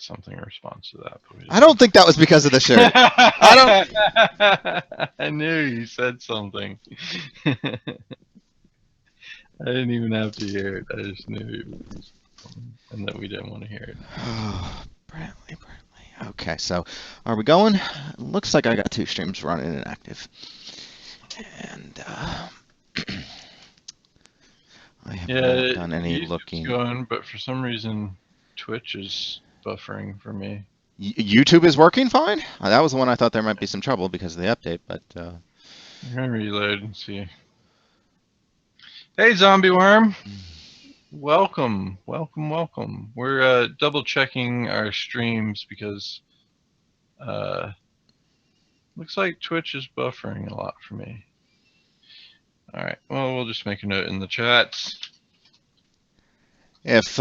something in response to that. But I don't think that was because of the shirt. I don't. I knew you said something. I didn't even have to hear it. I just knew it was something, and that we didn't want to hear it. Oh, Brantley. Okay, so are we going? Looks like I got 2 streams running and active. And I have not done any YouTube's looking. going, but for some reason, Twitch is buffering for me. YouTube is working fine? That was the one I thought there might be some trouble because of the update, but... I'm going to reload and see. Hey, Zombie Worm! Welcome. We're double checking our streams because looks like Twitch is buffering a lot for me. Alright, well, we'll just make a note in the chats. If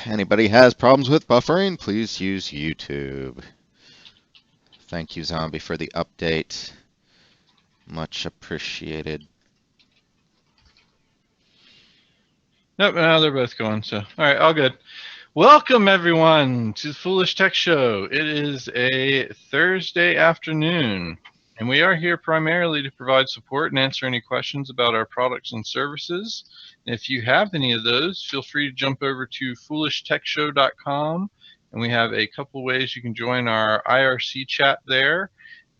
anybody has problems with buffering, please use YouTube. Thank you, Zombie, for the update. Much appreciated. Nope, now they're both going, so alright, all good. Welcome, everyone, to the Foolish Tech Show. It is a Thursday afternoon, and we are here primarily to provide support and answer any questions about our products and services. And if you have any of those, feel free to jump over to foolishtechshow.com, and we have a couple ways you can join our IRC chat there,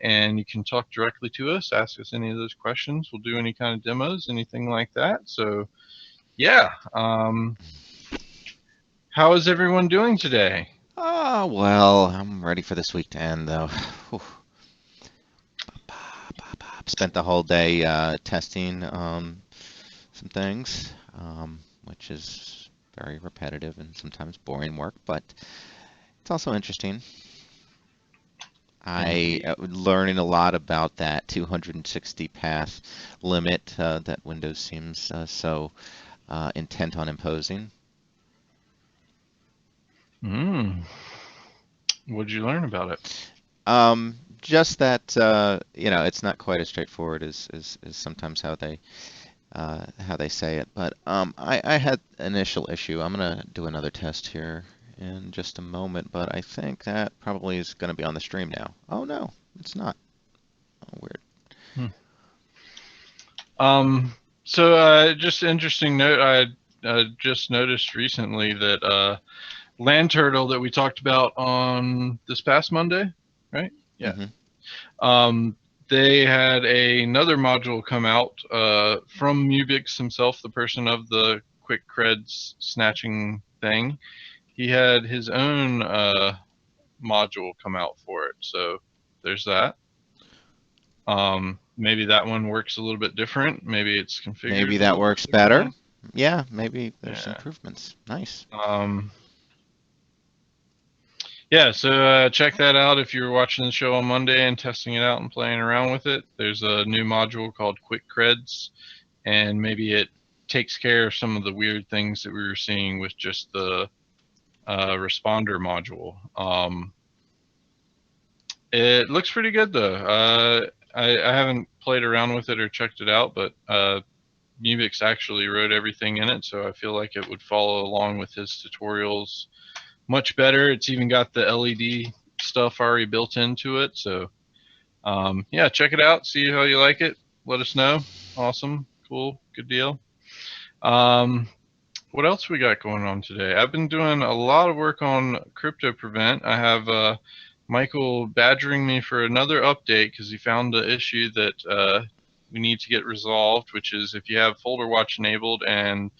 and you can talk directly to us, ask us any of those questions. We'll do any kind of demos, anything like that. So, yeah. How is everyone doing today? Well, I'm ready for this week to end, though. Spent the whole day testing some things, which is very repetitive and sometimes boring work, but it's also interesting. I learning a lot about that 260 path limit that Windows seems so intent on imposing. What did you learn about it? Just that it's not quite as straightforward as sometimes how they say it. But I had an initial issue. I'm gonna do another test here in just a moment, but I think that probably is going to be on the stream now. Oh no, it's not. Oh, weird. So just interesting note, I just noticed recently that Land Turtle that we talked about on this past Monday, right? Yeah. They had another module come out from Mubix himself, the person of the quick creds snatching thing. He had his own module come out for it, so there's that. Maybe that one works a little bit different. Maybe it's configured. Maybe that works better. Yeah, maybe there's improvements. Nice. Yeah, so check that out if you're watching the show on Monday and testing it out and playing around with it. There's a new module called Quick Creds, and maybe it takes care of some of the weird things that we were seeing with just the responder module. It looks pretty good though. I haven't played around with it or checked it out, but Mubix actually wrote everything in it, so I feel like it would follow along with his tutorials much better. It's even got the LED stuff already built into it, so yeah, check it out, see how you like it, let us know. Awesome, cool, good deal. What else we got going on today? I've been doing a lot of work on Crypto Prevent. I have Michael badgering me for another update because he found the issue that we need to get resolved, which is if you have folder watch enabled and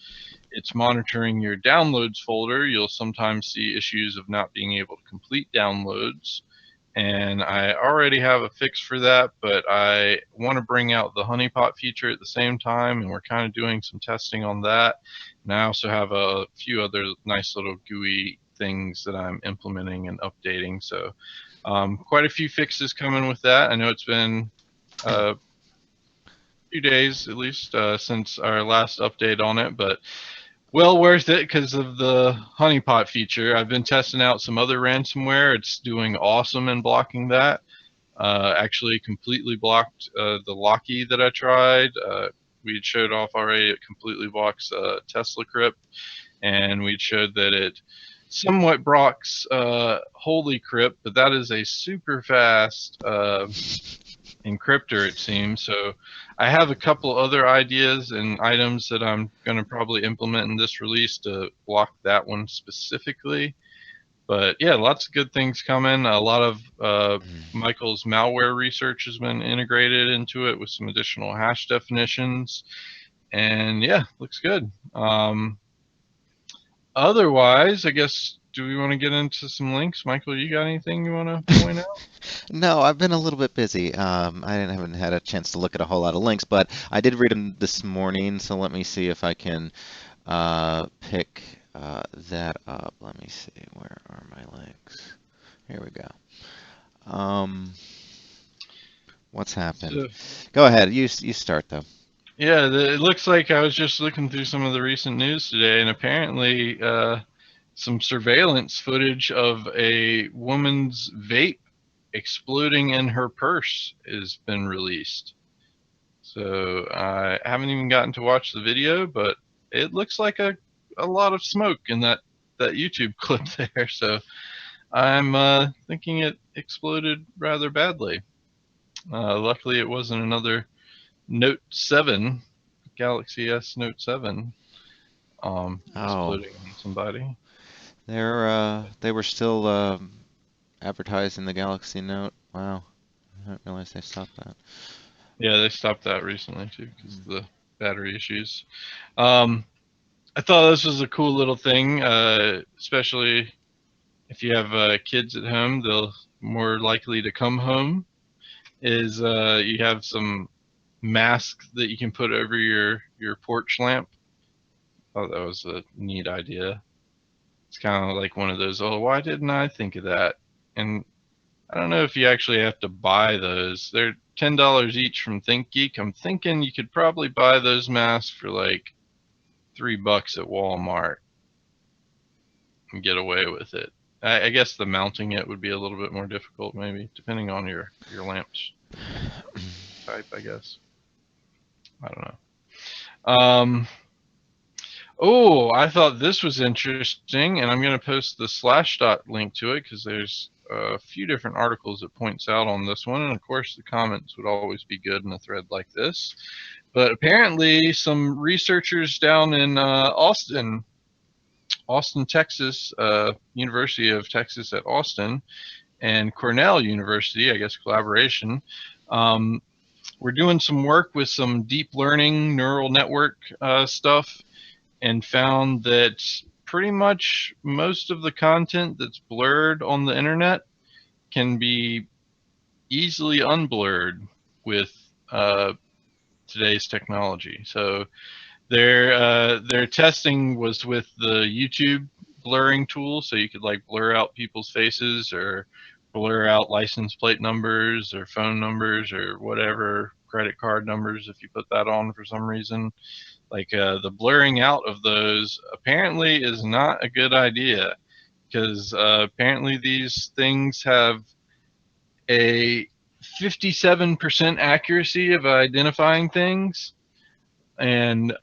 it's monitoring your downloads folder, you'll sometimes see issues of not being able to complete downloads. And I already have a fix for that, but I want to bring out the honeypot feature at the same time, and we're kind of doing some testing on that. And I also have a few other nice little GUI things that I'm implementing and updating. So quite a few fixes coming with that. I know it's been a few days at least since our last update on it, but well worth it because of the honeypot feature. I've been testing out some other ransomware. It's doing awesome in blocking that. Actually completely blocked the Locky that I tried. We showed off already it completely blocks Tesla crypt, and we showed that it somewhat Brock's Holy Crypt, but that is a super fast encryptor, it seems. So I have a couple other ideas and items that I'm going to probably implement in this release to block that one specifically. But yeah, lots of good things coming. A lot of Michael's malware research has been integrated into it with some additional hash definitions. And yeah, looks good. Otherwise, I guess, do we want to get into some links? Michael, you got anything you want to point out? No, I've been a little bit busy. Haven't had a chance to look at a whole lot of links, but I did read them this morning, so let me see if I can pick that up. Let me see, where are my links? Here we go. Um, what's happened? So, Go ahead, you start though. yeah, it looks like I was just looking through some of the recent news today, and apparently some surveillance footage of a woman's vape exploding in her purse has been released. So I haven't even gotten to watch the video, but it looks like a lot of smoke in that YouTube clip there. So I'm thinking it exploded rather badly. Luckily, it wasn't another Note 7, Galaxy S Note 7, Oh, exploding on somebody. they were still advertising the Galaxy Note. Wow, I didn't realize they stopped that. Yeah, they stopped that recently too because of the battery issues. Um, I thought this was a cool little thing, especially if you have kids at home. They'll more likely to come home. Is you have some mask that you can put over your porch lamp. I thought that was a neat idea. It's kind of like one of those, oh, why didn't I think of that? And I don't know if you actually have to buy those. They're $10 each from ThinkGeek. I'm thinking you could probably buy those masks for like $3 at Walmart and get away with it. I guess the mounting it would be a little bit more difficult, maybe, depending on your lamp's type, I guess. I don't know. Oh, I thought this was interesting, and I'm going to post the Slashdot link to it because there's a few different articles that points out on this one, and of course the comments would always be good in a thread like this. But apparently, some researchers down in Austin, Texas, University of Texas at Austin, and Cornell University, I guess collaboration, um, we're doing some work with some deep learning neural network stuff and found that pretty much most of the content that's blurred on the internet can be easily unblurred with today's technology. So their testing was with the YouTube blurring tool, so you could like blur out people's faces or blur out license plate numbers or phone numbers or whatever, credit card numbers if you put that on for some reason. Like the blurring out of those apparently is not a good idea because apparently these things have a 57% accuracy of identifying things, and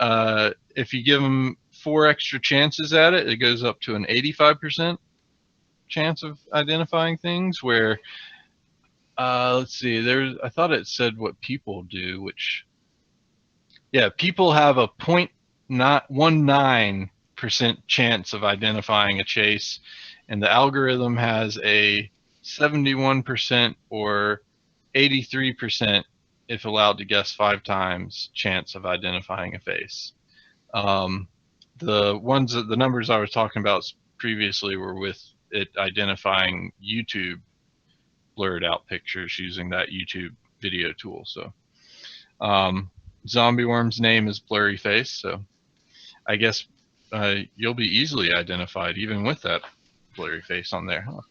if you give them 4 extra chances at it, it goes up to an 85% chance of identifying things. Where let's see, I thought it said what people do, which yeah, people have a 0.19% chance of identifying a chase, and the algorithm has a 71% or 83% if allowed to guess 5 times chance of identifying a face. Um, the numbers I was talking about previously were with it identifying YouTube blurred out pictures using that YouTube video tool. So um, Zombie Worm's name is Blurryface, so I guess you'll be easily identified even with that blurry face on there, huh?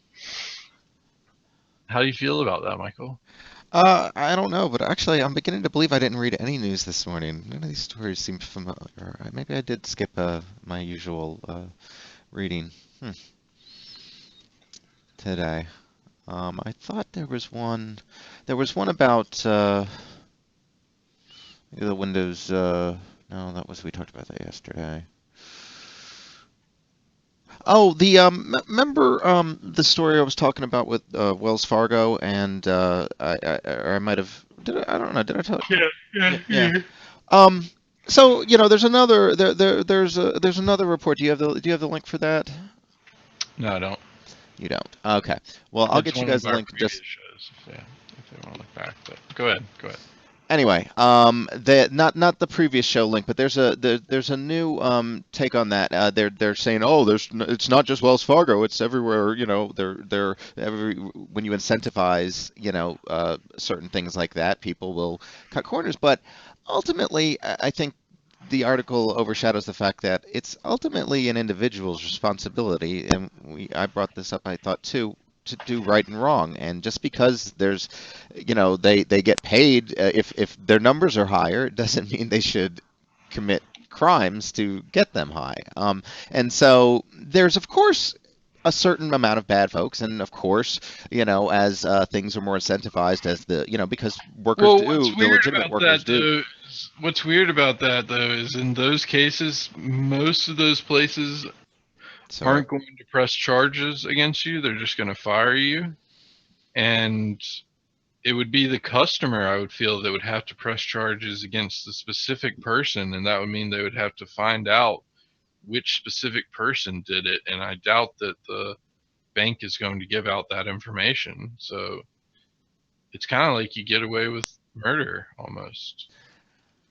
How do you feel about that, Michael? I don't know, but actually, I'm beginning to believe I didn't read any news this morning. None of these stories seem familiar. Maybe I did skip my usual reading today. I thought there was one. There was one about the Windows. No, that was we talked about that yesterday. Oh, the remember the story I was talking about with Wells Fargo and or I might have I don't know, did I tell? Yeah, Yeah, yeah, yeah. yeah. Um, so there's another there's another report. Do you have the link for that? No, I don't. You don't. Okay. Well, I'll It's get you one of guys the our link. previous Just shows. If they want to look back, but go ahead, go ahead. anyway, not the previous show link, but there's a new take on that. They're saying, oh, it's not just Wells Fargo, it's everywhere. They're when you incentivize, certain things like that, people will cut corners. But ultimately, I think the article overshadows the fact that it's ultimately an individual's responsibility, and I brought this up, I thought too, to do right and wrong. And just because they get paid, if their numbers are higher, it doesn't mean they should commit crimes to get them high. And so there's of course a certain amount of bad folks, and of course, as things are more incentivized, as because workers Well, what's do, the weird legitimate about workers that do. though? What's weird about that though is in those cases, most of those places Sorry. aren't going to press charges against you. They're just going to fire you, and it would be the customer, I would feel, that would have to press charges against the specific person, and that would mean they would have to find out which specific person did it, and I doubt that the bank is going to give out that information. So it's kind of like you get away with murder almost.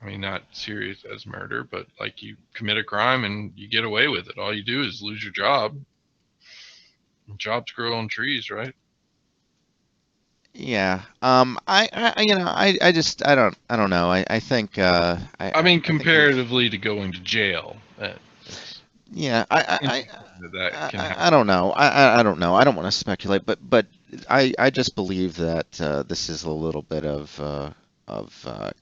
I mean, not serious as murder, but like you commit a crime and you get away with it. All you do is lose your job. Jobs grow on trees, right? Yeah. I don't know. I think I mean, I think we've comparatively to going to jail, it's yeah. interesting that that can I happen. don't know. I don't know. I don't want to speculate, but I just believe that this is a little bit of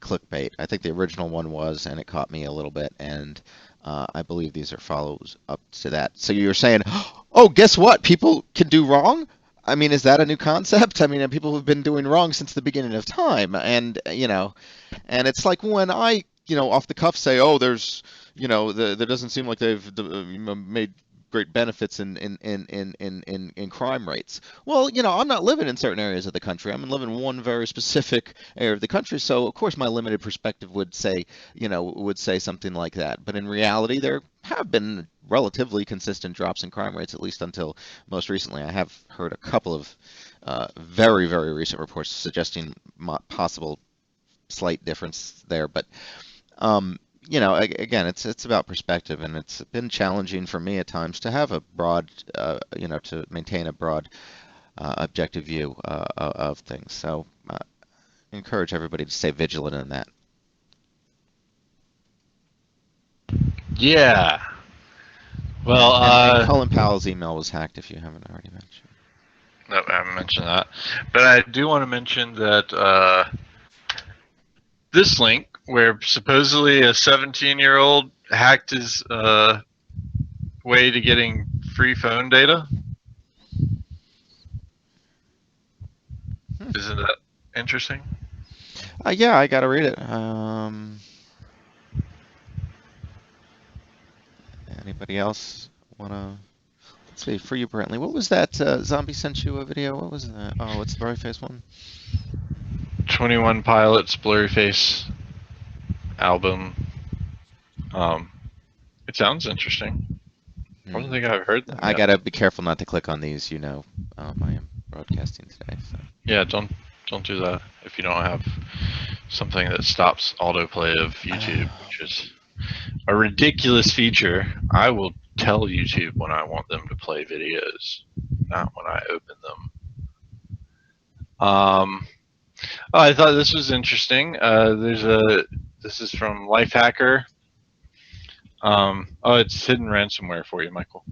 clickbait. I think the original one was, and it caught me a little bit, and I believe these are follows up to that. So you're saying, oh, guess what? People can do wrong. I mean, is that a new concept? I mean, people have been doing wrong since the beginning of time, and and it's like when I, off the cuff say, oh, there doesn't seem like they've made great benefits in crime rates. Well, I'm not living in certain areas of the country. I'm living in one very specific area of the country. So, of course, my limited perspective would say something like that. But in reality, there have been relatively consistent drops in crime rates, at least until most recently. I have heard a couple of very, very recent reports suggesting possible slight difference there. But again, it's about perspective, and it's been challenging for me at times to have a broad, to maintain a broad, objective view of things. So, I encourage everybody to stay vigilant in that. Yeah. Well, And Colin Powell's email was hacked, if you haven't already mentioned. no, I haven't mentioned that, but I do want to mention that this link, where supposedly a 17-year-old hacked his way to getting free phone data, Hmm. isn't that interesting? Yeah, I gotta read it. Anybody else wanna? Let's see, for you, Brentley. What was that? Zombie sent you a video. What was that? Oh, it's the Blurryface one. 21 Pilots Blurryface album. Um, it sounds interesting. I don't Hmm. think I've heard them I yet. gotta be careful not to click on these. I am broadcasting today, so. Yeah, don't do that if you don't have something that stops autoplay of YouTube, which is a ridiculous feature. I will tell YouTube when I want them to play videos, not when I open them. Oh, I thought this was interesting. This is from Lifehacker. Oh, it's hidden ransomware for you, Michael.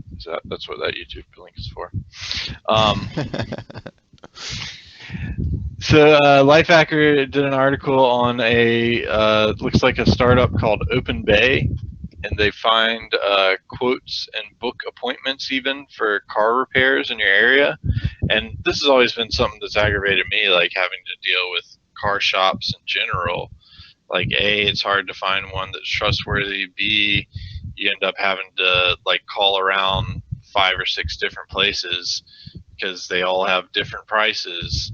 That's what that YouTube link is for. Um, so Lifehacker did an article on a looks like a startup called Open Bay, and they find quotes and book appointments even for car repairs in your area. And this has always been something that's aggravated me, like having to deal with car shops in general. Like A, it's hard to find one that's trustworthy. B, you end up having to like call around 5 or 6 different places because they all have different prices,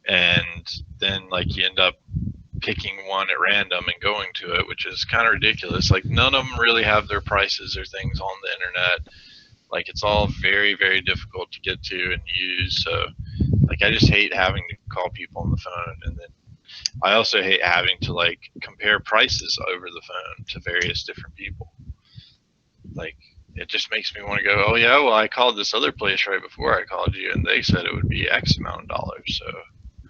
and then like you end up picking one at random and going to it, which is kind of ridiculous. Like none of them really have their prices or things on the internet. Like it's all very, very difficult to get to and use. So like I just hate having to call people on the phone, and then I also hate having to like compare prices over the phone to various different people. Like it just makes me want to go, oh yeah, well I called this other place right before I called you, and they said it would be X amount of dollars. So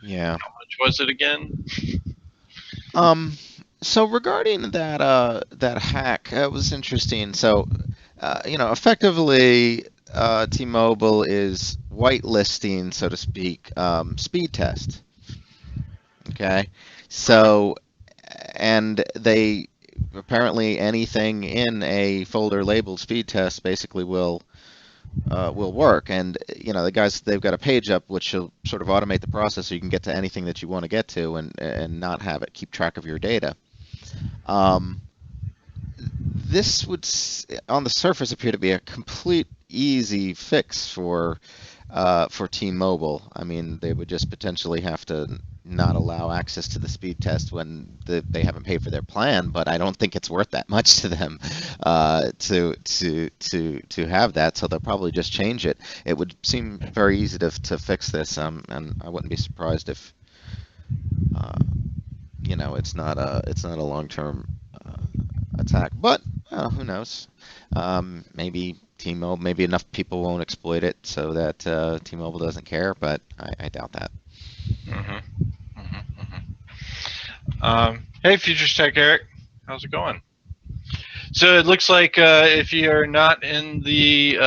Yeah. how much was it again? Um, so regarding that hack, that was interesting. So, effectively, T-Mobile is whitelisting, so to speak, speed test. Okay, Uh-huh. so and they apparently anything in a folder labeled speed test basically will work. And the guys, they've got a page up which will sort of automate the process so you can get to anything that you want to get to and not have it keep track of your data. Um, this would, on the surface, appear to be a complete easy fix for T-Mobile. I mean, they would just potentially have to not allow access to the speed test when they haven't paid for their plan, but I don't think it's worth that much to them to have that, so they'll probably just change it. It would seem very easy to fix this, and I wouldn't be surprised if uh, it's not a long-term attack, but who knows? Maybe enough people won't exploit it so that T-Mobile doesn't care, but I doubt that. Mm-hmm. Mm-hmm. Hey, Futures Tech Eric, how's it going? So it looks like if you're not in the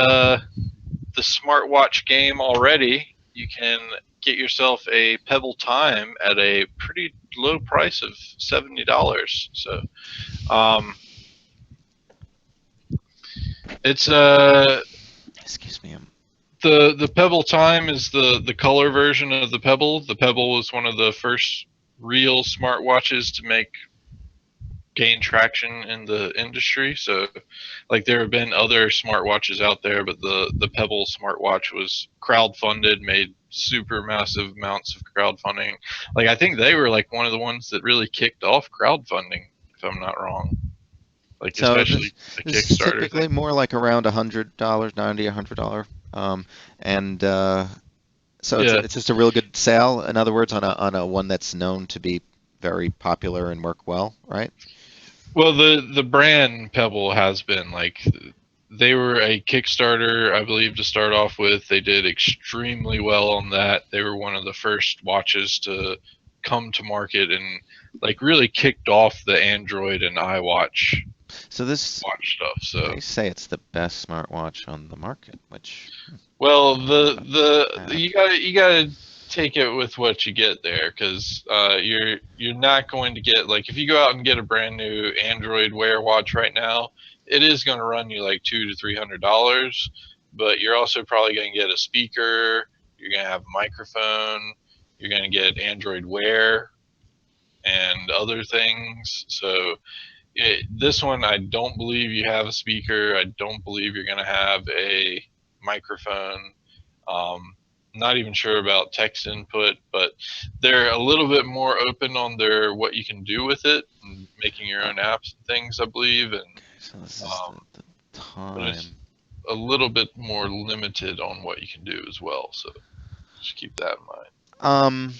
smartwatch game already, you can get yourself a Pebble Time at a pretty low price of $70. So um, it's Excuse me. the Pebble Time is the color version of the Pebble. The Pebble was one of the first real smartwatches to make gain traction in the industry. So, like, there have been other smartwatches out there, but the Pebble smartwatch was crowdfunded, made super massive amounts of crowdfunding. Like, I think they were like one of the ones that really kicked off crowdfunding, if I'm not wrong. Like, So especially this the this is Kickstarter thing. typically more like around $100, 90, $100, and so it's Yeah. it's just a real good sale. In other words, on a one that's known to be very popular and work well, right? Well, the brand Pebble has been like they were a Kickstarter, I believe, to start off with. They did extremely well on that. They were one of the first watches to come to market and like really kicked off the Android and iWatch So this watch stuff. So, they say it's the best smartwatch on the market, which well, not the bad. you gotta take it with what you get there, because you're not going to get like if you go out and get a brand new Android Wear watch right now, it is going to run you like $200 to $300, but you're also probably going to get a speaker, you're going to have a microphone, you're going to get Android Wear and other things. So this one, I don't believe you have a speaker. I don't believe you're going to have a microphone. Not even sure about text input, but they're a little bit more open on their what you can do with it, and making your Uh, own apps and things, I believe, and okay, so this is um, the but it's time. a little bit more limited on what you can do as well. So just keep that in mind. Um,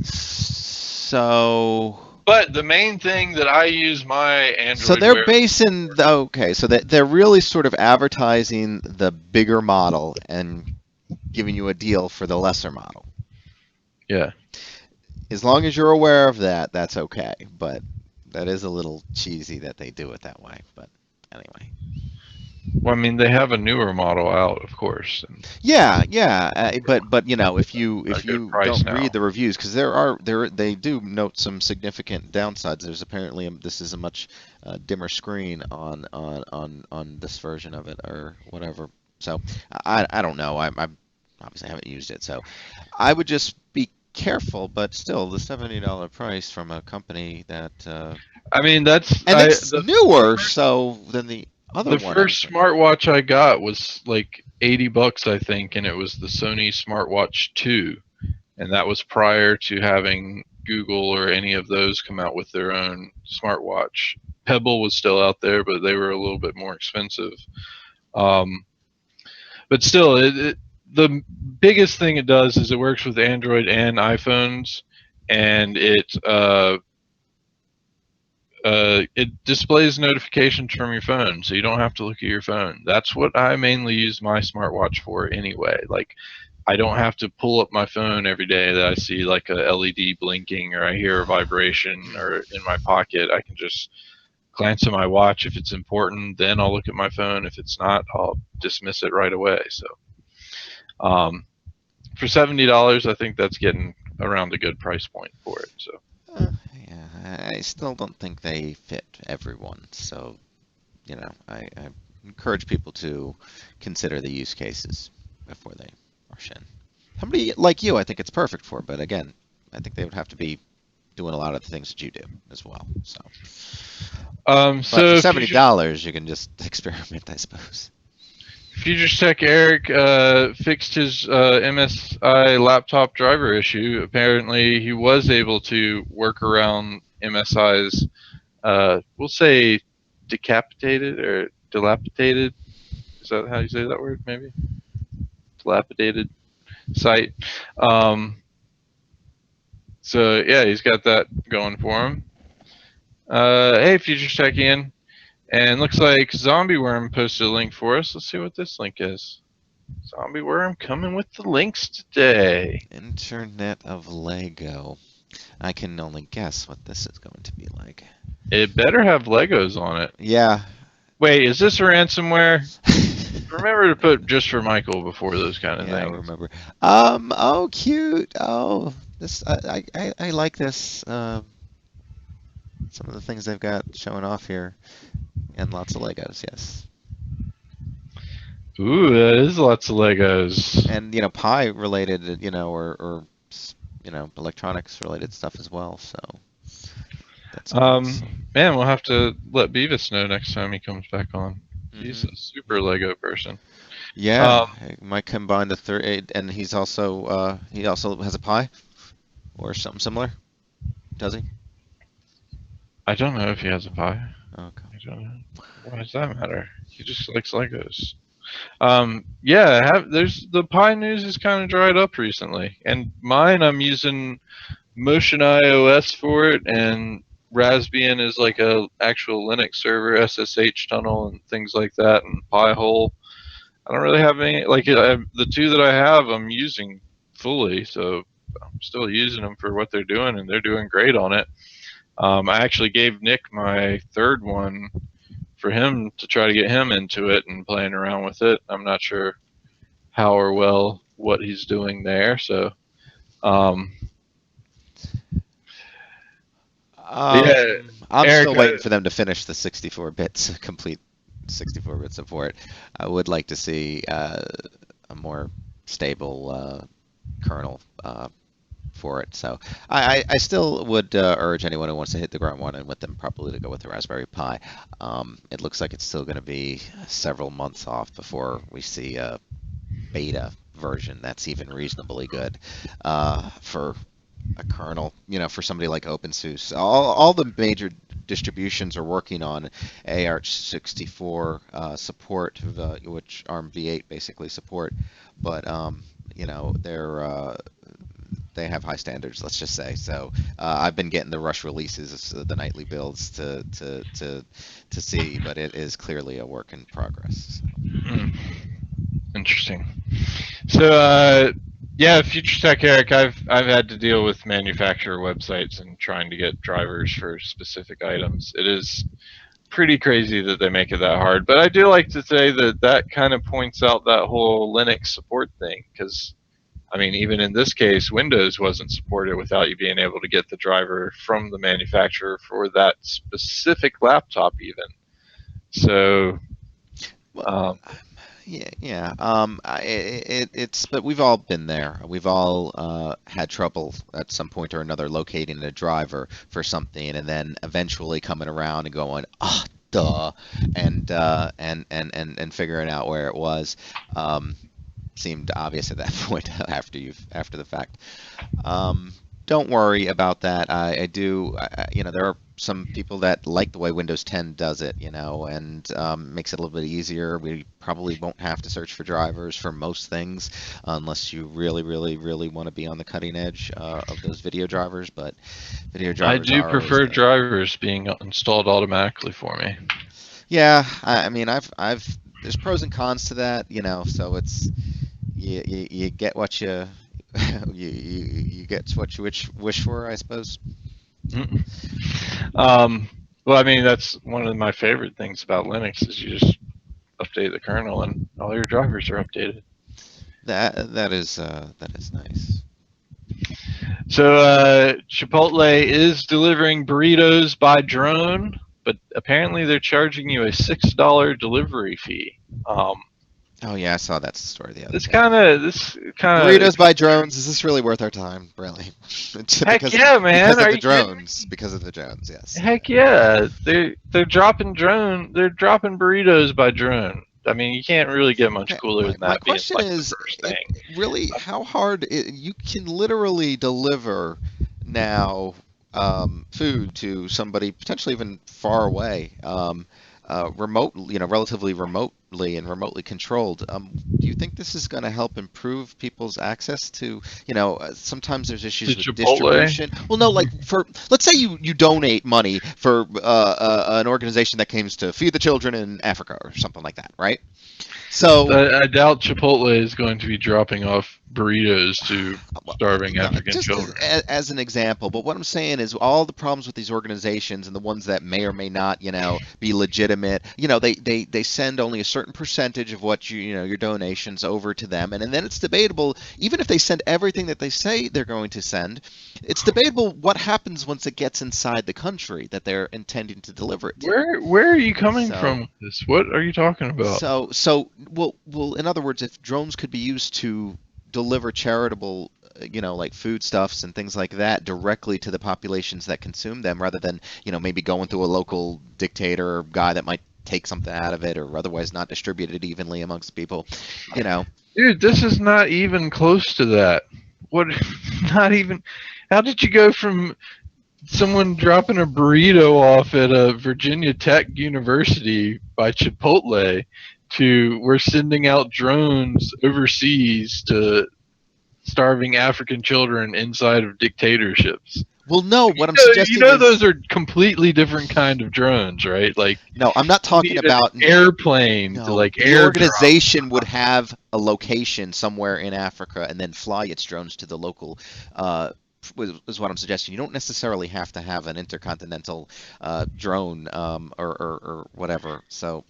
so But the main thing that I use my so Android they're Wear basing for, okay, so that they're really sort of advertising the bigger model and giving you a deal for the lesser model. yeah. As long as you're aware of that, that's okay. But that is a little cheesy that they do it that way. But anyway. Well, I mean, they have a newer model out, of course, and Yeah, yeah, but if you a if good you price don't read now. the reviews, because they do note some significant downsides. There's apparently this is a much dimmer screen on this version of it or whatever. So I don't know. I obviously haven't used it, so I would just be careful. But still, the $70 price from a company that I mean, that's and I it's the newer, first so than the other The one I've first smartwatch I got was like $80, I think, and it was the Sony Smartwatch 2, and that was prior to having Google or any of those come out with their own smartwatch. Pebble was still out there, but they were a little bit more expensive. Um, but still, the biggest thing it does is it works with Android and iPhones, and it displays notifications from your phone, so you don't have to look at your phone. That's what I mainly use my smartwatch for anyway. Like, I don't have to pull up my phone every day that I see like a LED blinking or I hear a vibration or in my pocket. I can just glance at my watch. If it's important, then I'll look at my phone. If it's not, I'll dismiss it right away. So um, for $70, I think that's getting around a good price point for it. So yeah, I still don't think they fit everyone. So, I encourage people to consider the use cases before they rush in. Somebody like you, I think it's perfect for, but again, I think they would have to be doing a lot of the things that you do as well. So, but for so $70, you can just experiment, I suppose. Future Tech Eric fixed his MSI laptop driver issue. Apparently, he was able to work around MSI's, we'll say, decapitated or dilapidated. Is that how you say that word? Maybe dilapidated site. Um, so yeah, he's got that going for him. Hey, Future Tech Ian, and looks like Zombie Worm posted a link for us. Let's see what this link is. Zombie Worm coming with the links today. Internet of Lego. I can only guess what this is going to be like. It better have Legos on it. Yeah. Wait, is this a ransomware? Remember to put just for Michael before those kind of Yeah, I things. remember. Oh, cute. Oh, this I like this. Some of the things they've got showing off here, and lots of Legos, yes. Ooh, that is lots of Legos. And Pi related, electronics related stuff as well. So that's awesome. Man, we'll have to let Beavis know next time he comes back on. He's Hmm. a super Lego person. Yeah, Um, I might combine the third, and he also has a Pi or something similar. Does he? I don't know if he has a pie. Okay. I don't know. Why does that matter? He just likes Legos. Yeah, there's the Pi news has kind of dried up recently, and mine I'm using Motion iOS for it, and Raspbian is like a actual Linux server, SSH tunnel, and things like that, and Pi-hole. I don't really have any like the two that I have. I'm using fully, so I'm still using them for what they're doing, and they're doing great on it. I actually gave Nick my third one for him to try to get him into it and playing around with it. I'm not sure how or well what he's doing there. So, um, yeah, I'm still Eric, waiting for them to finish the 64 bits, complete 64-bit support. I would like to see a more stable kernel for it. So I still would urge anyone who wants to hit the ground running with them probably to go with the Raspberry Pi. It looks like it's still going to be several months off before we see a beta version that's even reasonably good for a kernel, for somebody like OpenSUSE. All the major distributions are working on AArch64 support, which ARM v8 basically support, but they have high standards, let's just say. So I've been getting the rush releases, the nightly builds to see, but it is clearly a work in progress. hmm, interesting. So, yeah, Future Tech Eric, I've had to deal with manufacturer websites and trying to get drivers for specific items. It is pretty crazy that they make it that hard. But I do like to say that that kind of points out that whole Linux support thing, because I mean, even in this case, Windows wasn't supported without you being able to get the driver from the manufacturer for that specific laptop, even. So, Well, um, yeah, yeah. But we've all been there. We've all had trouble at some point or another locating a driver for something, and then eventually coming around and going, oh, duh, and figuring out where it was seemed obvious at that point after the fact. Um, don't worry about that. I do, there are some people that like the way Windows 10 does it, and makes it a little bit easier. We probably won't have to search for drivers for most things unless you really, really, really want to be on the cutting edge of those video drivers. But video I drivers do are always prefer the, drivers being installed automatically for me. yeah. I mean, there's pros and cons to that, so it's you get what you you get what you wish for, I suppose. Mm. Well, I mean, that's one of my favorite things about Linux is you just update the kernel and all your drivers are updated. That is nice. So Chipotle is delivering burritos by drone, but apparently they're charging you a $6 delivery fee. Um, Oh yeah, I saw that story the other this day. kind of this kind of Burritos by drones. Is this really worth our time? Really? heck because yeah, man! because of Are the you kidding drones. Because of the drones. Yes. me? Heck yeah! They're dropping drone. They're dropping burritos by drone. I mean, you can't really get much Okay. cooler My than my that being question like the is, first thing. really, how hard you can literally deliver now food to somebody potentially even far away, remote, relatively remotely and remotely controlled. Do you think this is going to help improve people's access to, sometimes there's To issues with Chipotle, distribution. Well, no, like let's say you donate money for an organization that comes to feed the children in Africa or something like that, right? So I doubt Chipotle is going to be dropping off burritos to well, starving no, African just children. as an example, but what I'm saying is all the problems with these organizations and the ones that may or may not, be legitimate, they send only a certain percentage of what your donations over to them, and then it's debatable, even if they send everything that they say they're going to send, it's debatable what happens once it gets inside the country that they're intending to deliver it to. Where are you coming So from with this? What are you talking about? well, in other words, if drones could be used to deliver charitable, like foodstuffs and things like that directly to the populations that consume them, rather than, maybe going through a local dictator or guy that might take something out of it or otherwise not distribute it evenly amongst people, you know. Dude, this is not even close to that. What? Not even. How did you go from someone dropping a burrito off at a Virginia Tech University by Chipotle to we're sending out drones overseas to starving African children inside of dictatorships? Well, no, what I'm You suggesting know is those are completely different kind of drones, right? Like no, I'm not you talking need an about. airplane to No, like the airdrop. organization would have a location somewhere in Africa and then fly its drones to the local. Is what I'm suggesting. You don't necessarily have to have an intercontinental drone or whatever. So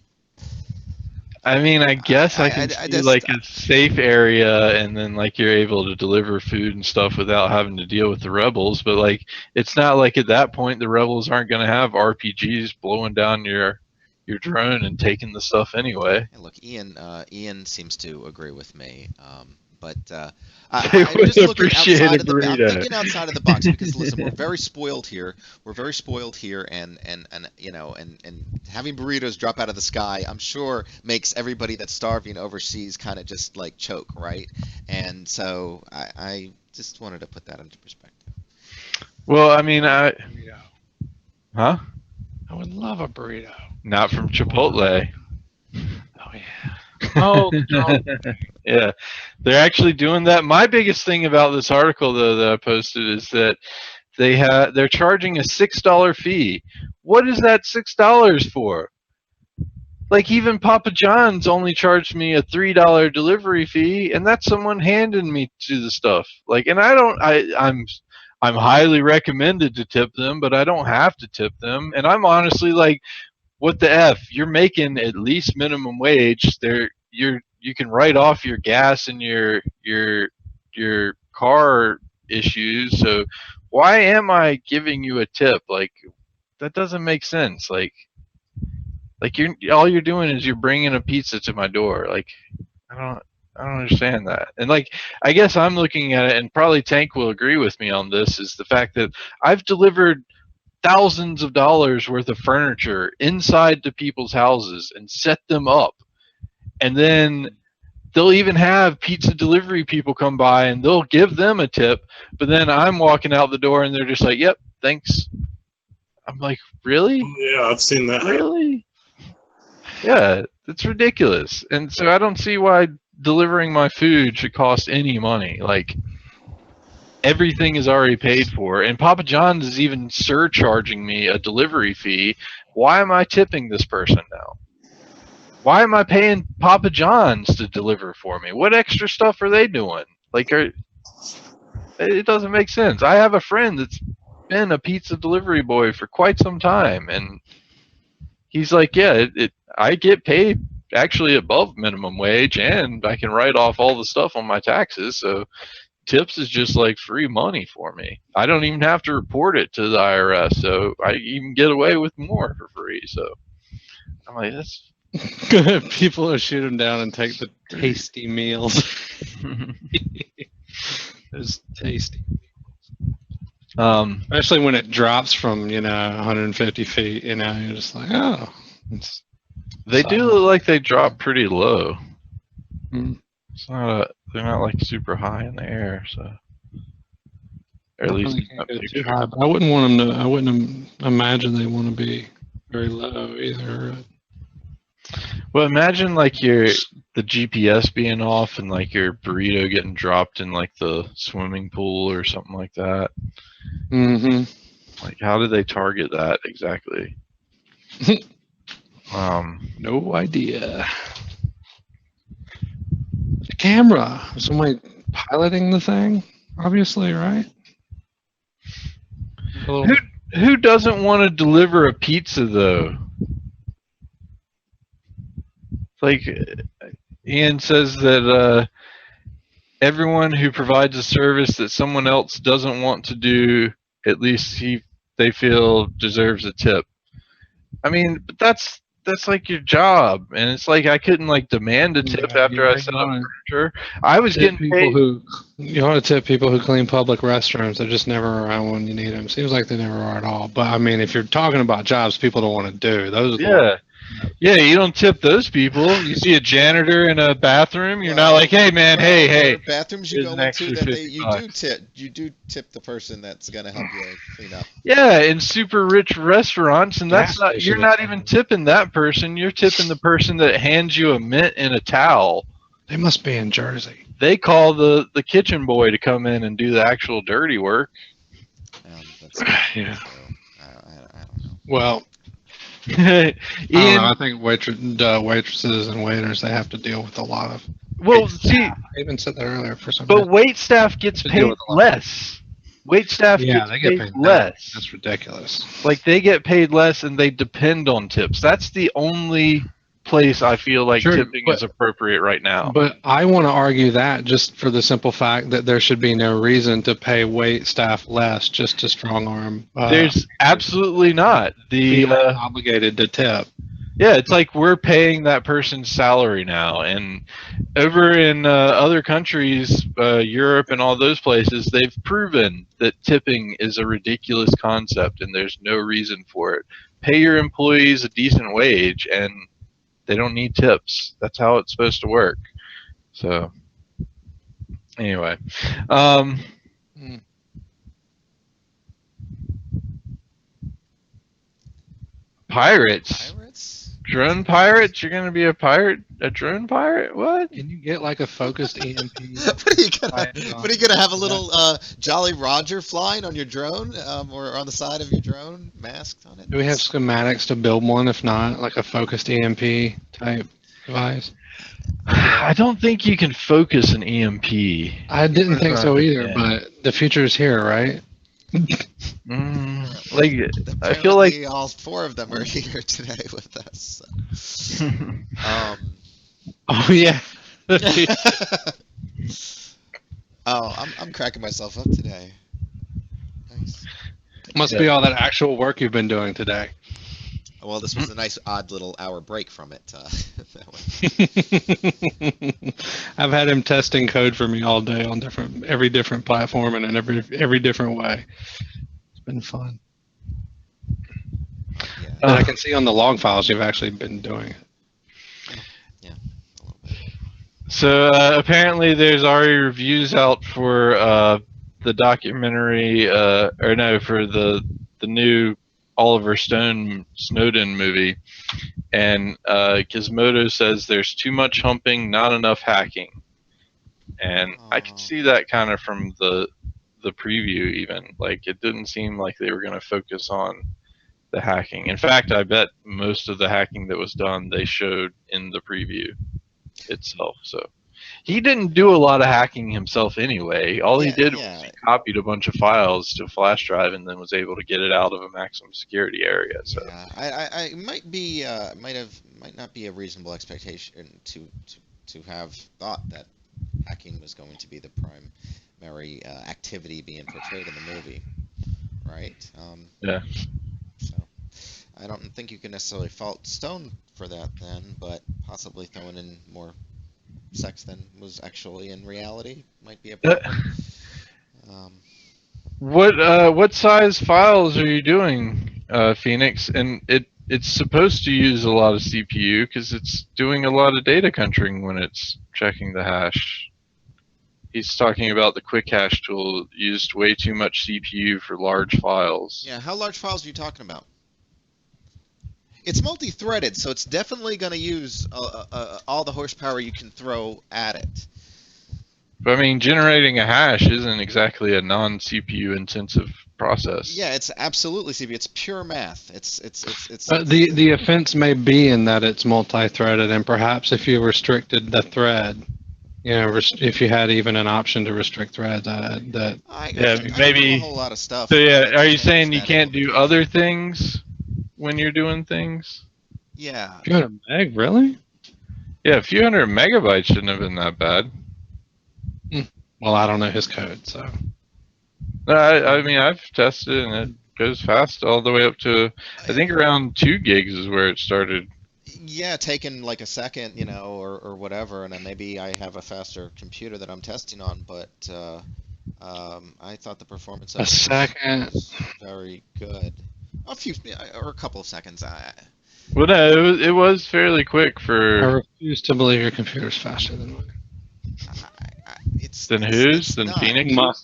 I mean, I guess I can I see just like a safe area and then like you're able to deliver food and stuff without having to deal with the rebels, but like it's not like at that point the rebels aren't going to have RPGs blowing down your drone and taking the stuff anyway. and look, Ian seems to agree with me. But They I'm would just looking appreciate a outside of the. I'm burrito. thinking outside of the box because listen, we're very spoiled here. We're very spoiled here, and and having burritos drop out of the sky, I'm sure makes everybody that's starving overseas kind of just like choke, right? And so I just wanted to put that into perspective. Well, I mean, Burrito. huh? I would love a burrito. Not from Chipotle. Oh yeah. Oh, the drone. Yeah, they're actually doing that. My biggest thing about this article, though, that I posted is that they're charging a $6 fee. What is that $6 for? Like even Papa John's only charged me a $3 delivery fee, and that's someone handing me to the stuff. Like, and I don't, I'm highly recommended to tip them, but I don't have to tip them. And I'm honestly like, what the f? You're making at least minimum wage. You can write off your gas and your car issues. So why am I giving you a tip? Like that doesn't make sense. Like you're all you're doing is you're bringing a pizza to my door. Like I don't I don't understand that. And like I guess I'm looking at it, and probably Tank will agree with me on this, is the fact that I've delivered thousands of dollars worth of furniture inside the people's houses and set them up. And then they'll even have pizza delivery people come by and they'll give them a tip. But then I'm walking out the door and they're just like, yep, thanks. I'm like, really? Yeah, I've seen that. Really? Yeah, it's ridiculous. And so I don't see why delivering my food should cost any money. Like, everything is already paid for, and Papa John's is even surcharging me a delivery fee. Why am I tipping this person now? Why am I paying Papa John's to deliver for me? What extra stuff are they doing? Like, it doesn't make sense. I have a friend that's been a pizza delivery boy for quite some time, and he's like, yeah, I get paid actually above minimum wage, and I can write off all the stuff on my taxes, so tips is just like free money for me. I don't even have to report it to the IRS, so I even get away with more for free. So I'm like, that's People will shoot them down and take the tasty meals. Those tasty. Especially when it drops from 150 feet. You're just like, oh. They do look like they drop pretty low. Mm. It's not they're not like super high in the air, so. Or at least Can't go too high, but I wouldn't want them to. I wouldn't imagine they want to be very low either. Well, imagine like the GPS being off and like your burrito getting dropped in like the swimming pool or something like that. Mm-hmm. Like, how did they target that exactly? No idea. The camera. Somebody piloting the thing, obviously, right? Who doesn't want to deliver a pizza though? Like, Ian says that everyone who provides a service that someone else doesn't want to do, at least they feel deserves a tip. I mean, but that's like your job, and it's like I couldn't like demand a tip after I set up furniture. I was getting paid. You want to tip people who clean public restrooms. They're just never around when you need them. Seems like they never are at all. But I mean, if you're talking about jobs people don't want to do, those are yeah, you don't tip those people. You see a janitor in a bathroom, you're not like, hey man, hey. Bathrooms you go into that you do tip the person that's gonna help you clean up. Yeah, in super rich restaurants, and you're not even tipping that person. You're tipping the person that hands you a mint and a towel. They must be in Jersey. They call the kitchen boy to come in and do the actual dirty work. Yeah. I don't know. Well. Ian, I think waitresses and waiters, they have to deal with a lot of. Well, see, I even said that earlier for some. But wait staff gets paid less. Wait staff gets paid less. That's ridiculous. Like, they get paid less and they depend on tips. That's the only place I feel like tipping is appropriate right now. But I want to argue that just for the simple fact that there should be no reason to pay wait staff less just to strong arm. There's absolutely not. Obligated to tip. Yeah, it's like we're paying that person's salary now. And over in other countries, Europe and all those places, they've proven that tipping is a ridiculous concept and there's no reason for it. Pay your employees a decent wage and they don't need tips. That's how it's supposed to work. So, anyway. Pirates? Drone pirates? You're going to be a pirate? A drone pirate? What? Can you get like a focused EMP? What are you gonna have a little Jolly Roger flying on your drone, or on the side of your drone, masked on it? Do we have schematics to build one? If not, like a focused EMP type device? I don't think you can focus an EMP. I didn't think so either, but the future is here, right? I feel like all four of them are here today with us. So. Oh yeah. I'm cracking myself up today. Nice. Must be all that actual work you've been doing today. Well, this was a nice, odd little hour break from it. I've had him testing code for me all day on every different platform and in every different way. It's been fun. And I can see on the log files you've actually been doing it. Yeah, a little bit. So apparently, there's already reviews out for the documentary, or no, for the new Oliver Stone Snowden movie, and Gizmodo says there's too much humping, not enough hacking, and I could see that kind of from the preview. Even like it didn't seem like they were going to focus on the hacking. In fact, I bet most of the hacking that was done they showed in the preview itself. So he didn't do a lot of hacking himself anyway. All he did was he copied a bunch of files to a flash drive and then was able to get it out of a maximum security area. So yeah, I might not be a reasonable expectation to have thought that hacking was going to be the primary activity being portrayed in the movie, right? Yeah. So I don't think you can necessarily fault Stone for that then, but possibly throwing in more sex than was actually in reality might be a problem. What size files are you doing, Phoenix? And it's supposed to use a lot of CPU because it's doing a lot of data crunching when it's checking the hash. He's talking about the quick hash tool used way too much CPU for large files. Yeah, how large files are you talking about? It's multi-threaded, so it's definitely going to use all the horsepower you can throw at it. But I mean, generating a hash isn't exactly a non-CPU intensive process. Yeah, it's absolutely CPU. It's pure math. It's the offense may be in that it's multi-threaded, and perhaps if you restricted the thread, you know, if you had even an option to restrict threads, that maybe a whole lot of stuff. So yeah, are you saying you can't do other things when you're doing things? Yeah. A few hundred meg, really? Yeah, a few hundred megabytes shouldn't have been that bad. Well, I don't know his code, so. No, I mean, I've tested it, and it goes fast all the way up to, I think around 2 gigs is where it started. Yeah, taking like a second, you know, or whatever, and then maybe I have a faster computer that I'm testing on, but I thought the performance of a second was very good. A couple of seconds. Well, no, it was fairly quick for. I refuse to believe your computer's faster than mine. Than whose? Than Phoenix? Mine.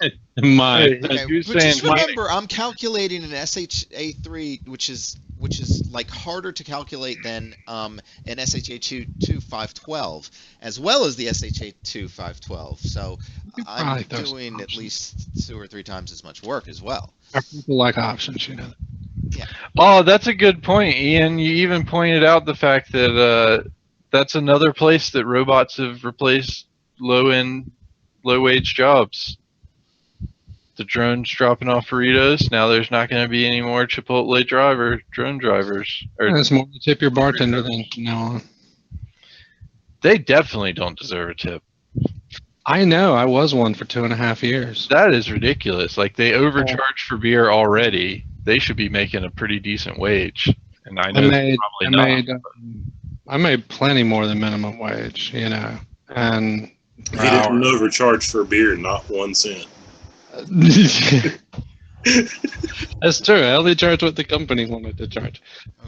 Okay, but just remember, I'm calculating an SHA-3, which is like harder to calculate than an SHA-2 512, as well as the SHA-2 512. So I'm doing at least 2 or 3 times as much work as well. People like options, you know. Yeah. Oh, that's a good point, Ian. You even pointed out the fact that that's another place that robots have replaced low-wage jobs. The drones dropping off burritos. Now there's not going to be any more Chipotle drone drivers. It's more to tip your bartender than from now on. They definitely don't deserve a tip. I know. I was one for 2.5 years. That is ridiculous. Like, they overcharge for beer already. They should be making a pretty decent wage. And I know I made plenty more than minimum wage, you know. And he didn't overcharge for beer, not 1 cent. That's true. I only charged what the company wanted to charge.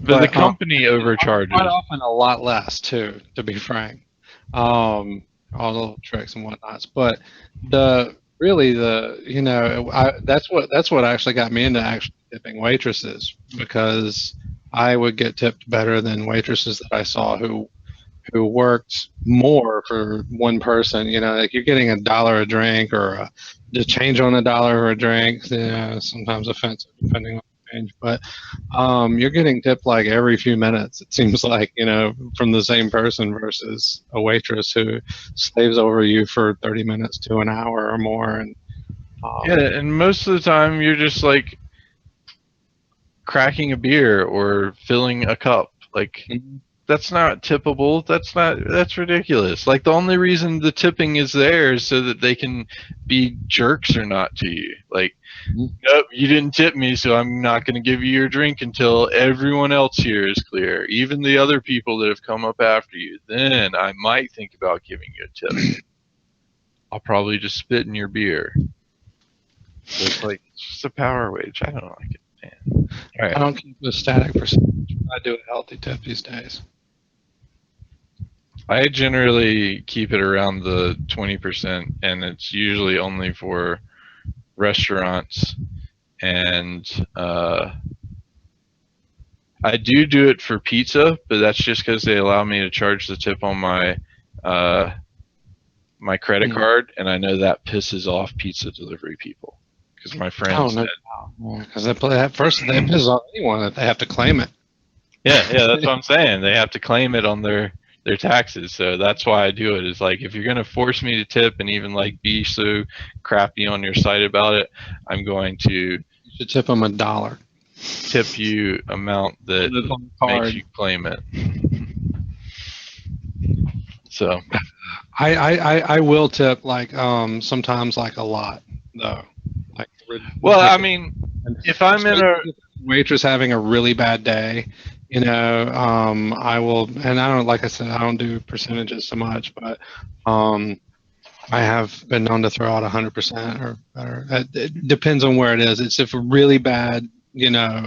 But the company overcharges. Quite often a lot less, too, to be frank. All the little tricks and whatnots. But that's what actually got me into actually tipping waitresses, because I would get tipped better than waitresses that I saw who worked more for one person. You know, like you're getting $1 a drink or the change on $1 for a drink. You know, sometimes offensive depending on the change, but you're getting tipped like every few minutes. It seems like, you know, from the same person versus a waitress who slaves over you for 30 minutes to an hour or more. And and most of the time you're just like cracking a beer or filling a cup. Like. That's not tippable. That's ridiculous. Like, the only reason the tipping is there is so that they can be jerks or not to you. Like, nope, you didn't tip me, so I'm not going to give you your drink until everyone else here is clear. Even the other people that have come up after you. Then I might think about giving you a tip. I'll probably just spit in your beer. So it's like, it's just a power wage. I don't like it, man. All right. I don't keep a static percentage. I do a healthy tip these days. I generally keep it around the 20%, and it's usually only for restaurants. And I do it for pizza, but that's just because they allow me to charge the tip on my my credit card, and I know that pisses off pizza delivery people. Because my friends said, because at first they piss off anyone that they have to claim it. yeah, that's what I'm saying. They have to claim it on their taxes, so that's why I do it. Is like, if you're gonna force me to tip and even like be so crappy on your site about it, I'm going to You should tip them $1. tip you amount that makes you claim it. So I will tip like sometimes like a lot though. Like, well, I mean, if I'm in a waitress having a really bad day, you know, I will, and I don't, like I said, I don't do percentages so much, but I have been known to throw out 100% or better. It depends on where it is. It's if really bad, you know,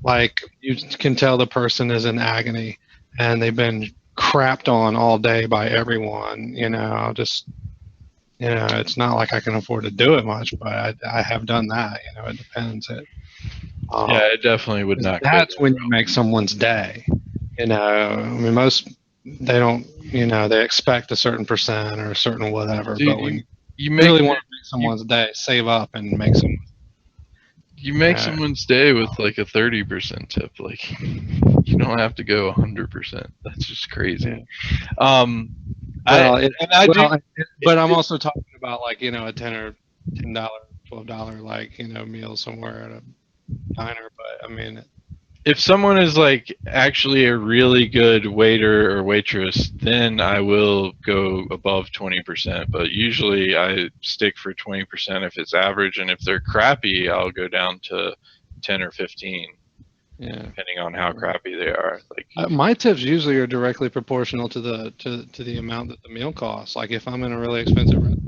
like you can tell the person is in agony and they've been crapped on all day by everyone, you know, I'll just, you know, it's not like I can afford to do it much, but I have done that, you know, it depends. yeah, it definitely would not. That's when you make someone's day, you know. I mean, most, they don't, you know, they expect a certain percent or a certain whatever, Dude, but when you really want to make someone's day, save up and make some. You make someone's day with like a 30% tip. Like, you don't have to go 100%. That's just crazy. Well, but I'm also talking about like, you know, a $10, $12 like, you know, meal somewhere at a diner. But I mean, if someone is like actually a really good waiter or waitress, then I will go above 20%. But usually I stick for 20% if it's average, and if they're crappy, I'll go down to 10 or 15. Yeah, depending on how crappy they are. Like my tips usually are directly proportional to the amount that the meal costs. Like if I'm in a really expensive restaurant,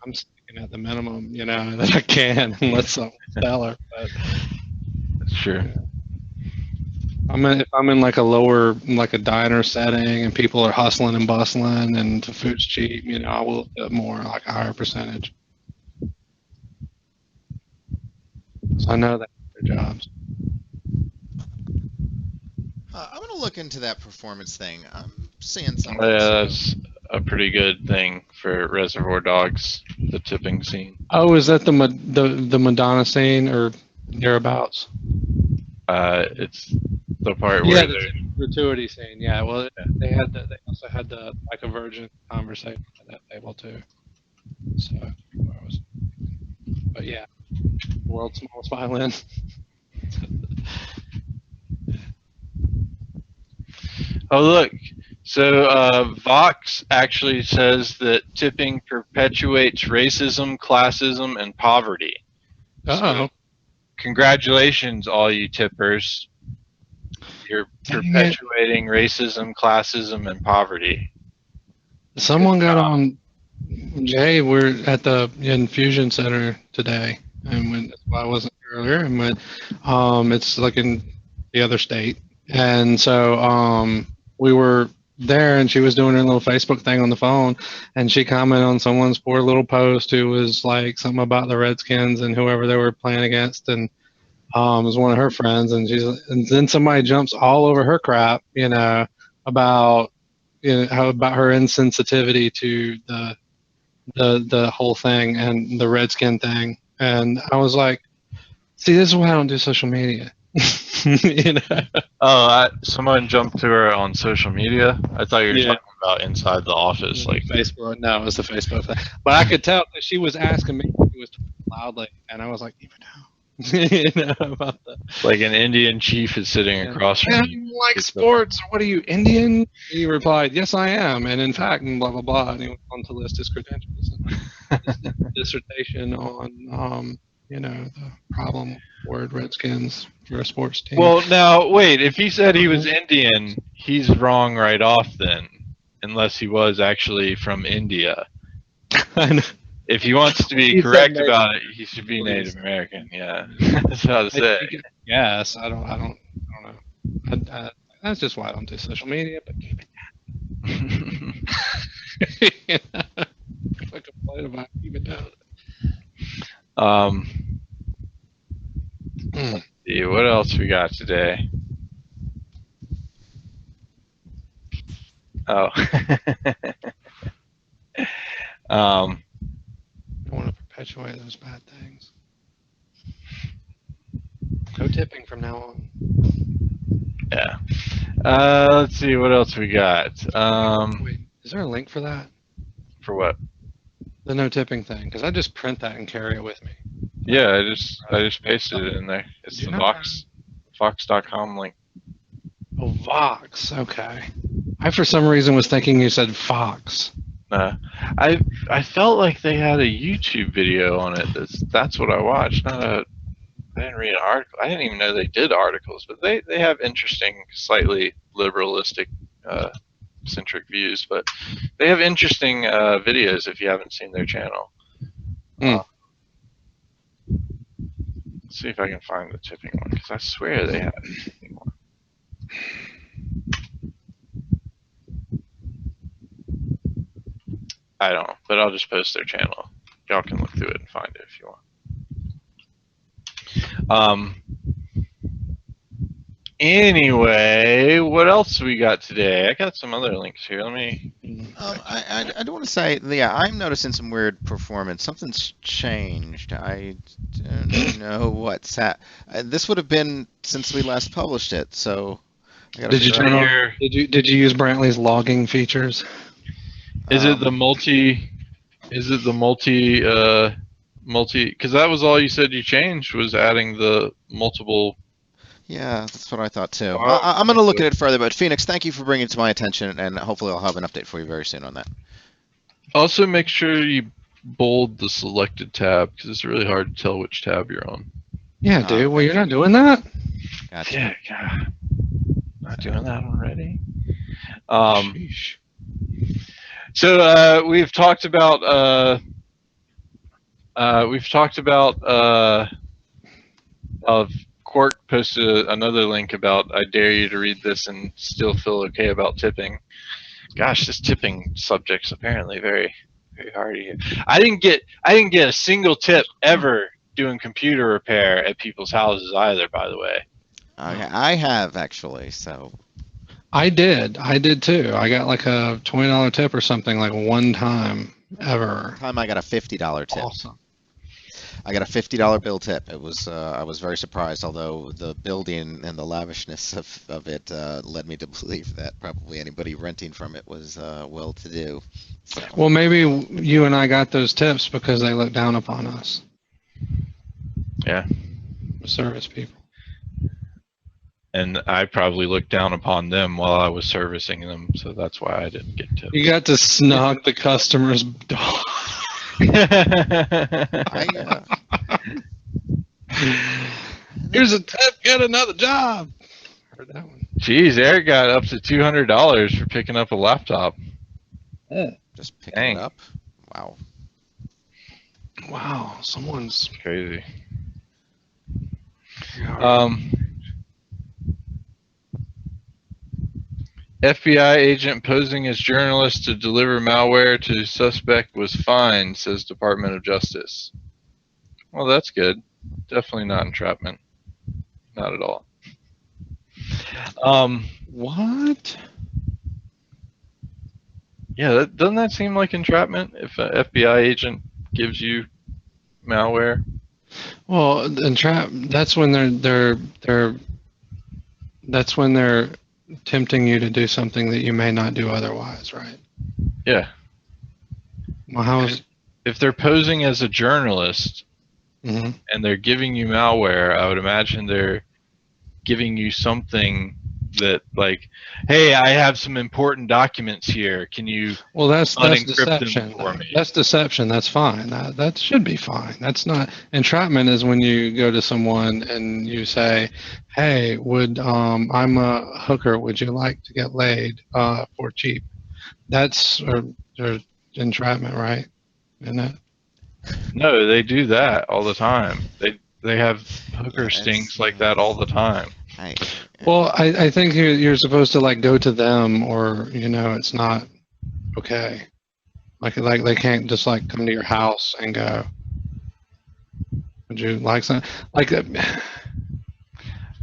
I'm sticking at the minimum, you know, that I can, unless I'm stellar. But that's true. Yeah. If I'm in like a lower, like a diner setting, and people are hustling and bustling, and the food's cheap, you know, I will tip more, like a higher percentage. So I know that their jobs. I'm gonna look into that performance thing. I'm seeing something. Yeah, that's a pretty good thing for Reservoir Dogs, the tipping scene. Oh, is that the Madonna scene or thereabouts? It's the part where the gratuity scene. Yeah, well, they also had the like a virgin conversation at that table too. So, but yeah, world's smallest violin. Oh, look. So Vox actually says that tipping perpetuates racism, classism, and poverty. So, congratulations, all you tippers. You're perpetuating racism, classism, and poverty. Someone got on. Jay, we're at the infusion center today, and that's why I wasn't here earlier. And it's like in the other state, and so we were there, and she was doing her little Facebook thing on the phone, and she commented on someone's poor little post who was like something about the Redskins and whoever they were playing against, and it was one of her friends, and then somebody jumps all over her crap, you know, about about her insensitivity to the whole thing and the Redskin thing, and I was like, see, this is why I don't do social media. You know? Oh, someone jumped to her on social media. I thought you were talking about inside the office, like Facebook. No, it was the Facebook thing. But I could tell that she was asking me. She was talking loudly, and I was like, even now, you know, about the. Like an Indian chief is sitting across from you. You like sports? What are you, Indian? He replied, yes, I am, and in fact, and blah blah blah. And he went on to list his credentials and dissertation on you know, the problem word Redskins for a sports team. Well, now wait. If he said he was Indian, he's wrong right off then, unless he was actually from India. If he wants to be correct about it, he should be Native American. Yeah, that's what I was saying. Yes, I don't know. That's just why I don't do social media, but keep it down. If I complain about it, keep it down. Let's see, what else we got today? Oh. I want to perpetuate those bad things. No tipping from now on. Yeah. Let's see what else we got. Wait, is there a link for that? For what? The no tipping thing, because I just print that and carry it with me. Yeah, I just pasted it in there. It's Did you the not Vox.com link. Oh, Vox. Okay. I for some reason was thinking you said Fox. I felt like they had a YouTube video on it. That's what I watched. I didn't read an article. I didn't even know they did articles, but they have interesting, slightly liberalistic centric views. But they have interesting videos if you haven't seen their channel. Let's see if I can find the tipping one, because I swear they have a tipping one. I don't know, but I'll just post their channel. Y'all can look through it and find it if you want. Anyway, what else we got today? I got some other links here. Let me. I do want to say, yeah, I'm noticing some weird performance. Something's changed. I don't know what's that. This would have been since we last published it, so. Did you turn on? Did you use Brantley's logging features? Is it the multi? Is it the multi? Because that was all you said you changed, was adding the multiple. Yeah, that's what I thought too. I'm going to look at it further, but Phoenix, thank you for bringing it to my attention, and hopefully I'll have an update for you very soon on that. Also, make sure you bold the selected tab, because it's really hard to tell which tab you're on. Yeah, dude. Well, you're not doing that? Gotcha. Yeah, God. Not doing that already. Sheesh. So we've talked about Quark posted another link about I dare you to read this and still feel okay about tipping. Gosh, this tipping subject's apparently very, very hard to hear. I didn't get a single tip ever doing computer repair at people's houses either, by the way. I have actually, so. I did too. I got like a $20 tip or something like one time ever. One time I got a $50 tip. Awesome. I got a $50 bill tip. It was I was very surprised, although the building and the lavishness of it led me to believe that probably anybody renting from it was well-to-do. So. Well, maybe you and I got those tips because they look down upon us. Yeah. Service people. And I probably looked down upon them while I was servicing them, so that's why I didn't get tips. You got to snog the customer's dog. Here's a tip, get another job. Heard that one. Jeez, Eric got up to $200 for picking up a laptop. Just picking it up? Wow. Wow, someone's crazy. FBI agent posing as journalist to deliver malware to suspect was fined, says Department of Justice. Well, that's good. Definitely not entrapment. Not at all. What? Yeah, doesn't that seem like entrapment if an FBI agent gives you malware? Well, that's when that's when they're tempting you to do something that you may not do otherwise, right? Yeah. Well, if they're posing as a journalist and they're giving you malware, I would imagine they're giving you something that, like, hey, I have some important documents here. Can you that's unencrypt deception. them for me? That's deception. That's fine. That should be fine. That's not entrapment. Is when you go to someone and you say, "Hey, I'm a hooker. Would you like to get laid for cheap?" That's entrapment, right? Isn't it? No, they do that all the time. They have hooker stings like that all the time. Well, I think you're supposed to like go to them, or it's not okay. Like they can't just like come to your house and go, "Would you like some?" Like I don't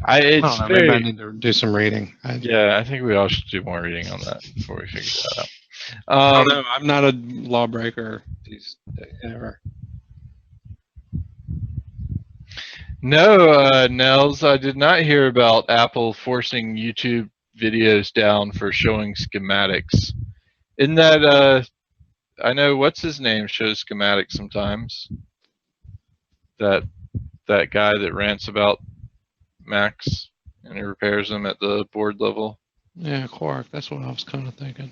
It's know. Maybe I very. need to do some reading. Yeah, I think we all should do more reading on that before we figure that out. I don't know. I'm not a lawbreaker these days, ever. No, Nels, I did not hear about Apple forcing YouTube videos down for showing schematics. Isn't that, I know what's his name shows schematics sometimes. That guy that rants about Macs and he repairs them at the board level. Yeah, Quark. That's what I was kind of thinking.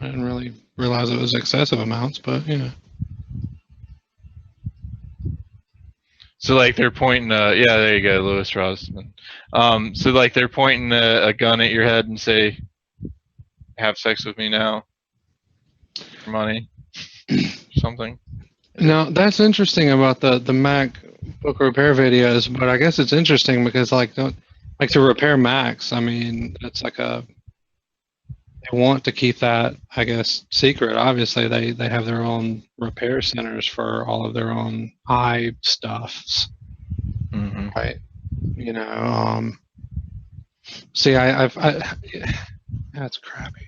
I didn't really realize it was excessive amounts, but So like they're pointing, yeah, there you go, Louis Rossman. So like they're pointing a gun at your head and say, "Have sex with me now for money," something. No, that's interesting about the MacBook repair videos, but I guess it's interesting because like to repair Macs, I mean, it's like they want to keep that, I guess, secret. Obviously, they have their own repair centers for all of their own stuffs, Mm-hmm. right? See, that's crappy.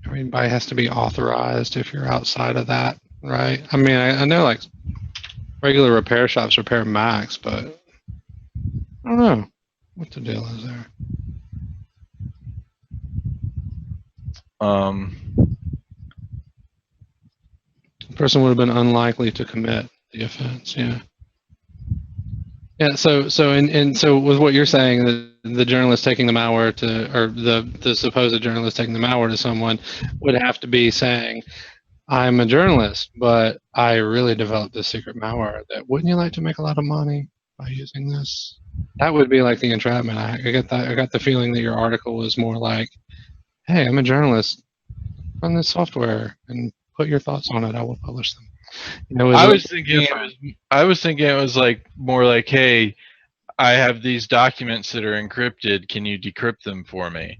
Everybody has to be authorized if you're outside of that, right? I mean, I know like regular repair shops repair Macs, but I don't know what the deal is there. The person would have been unlikely to commit the offense. Yeah. Yeah. So with what you're saying, the journalist taking the malware or the supposed journalist taking the malware to someone would have to be saying, "I'm a journalist, but I really developed this secret malware that wouldn't you like to make a lot of money by using this?" That would be like the entrapment. I get that. I got the feeling that your article was more like, "Hey, I'm a journalist. Run this software and put your thoughts on it. I will publish them." I was thinking it was like more like, "Hey, I have these documents that are encrypted. Can you decrypt them for me?"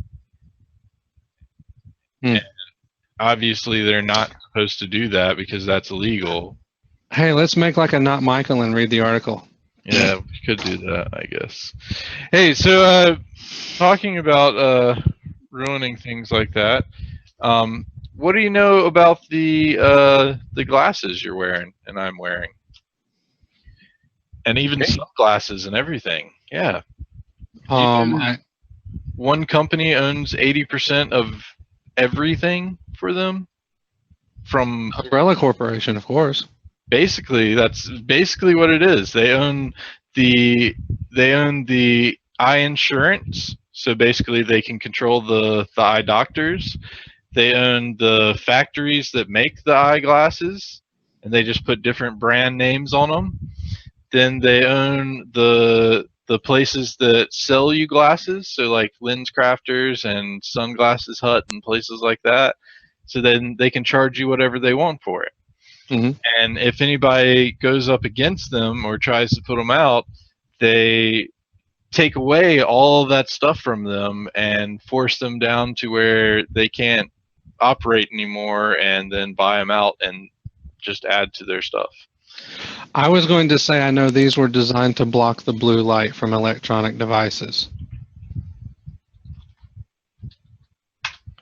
And obviously, they're not supposed to do that because that's illegal. Hey, let's make like a not Michael and read the article. Yeah, we could do that, I guess. Hey, so talking about ruining things like that, what do you know about the glasses you're wearing and I'm wearing, and even sunglasses and everything? Yeah. One company owns 80% of everything for them. From Umbrella Corporation, of course. Basically, that's basically what it is. They own the eye insurance, so basically they can control the eye doctors. They own the factories that make the eyeglasses, and they just put different brand names on them. Then they own the places that sell you glasses, so like Lens Crafters and Sunglasses Hut and places like that. So then they can charge you whatever they want for it. Mm-hmm. And if anybody goes up against them or tries to put them out, they take away all of that stuff from them and force them down to where they can't operate anymore, and then buy them out and just add to their stuff. I was going to say I know these were designed to block the blue light from electronic devices.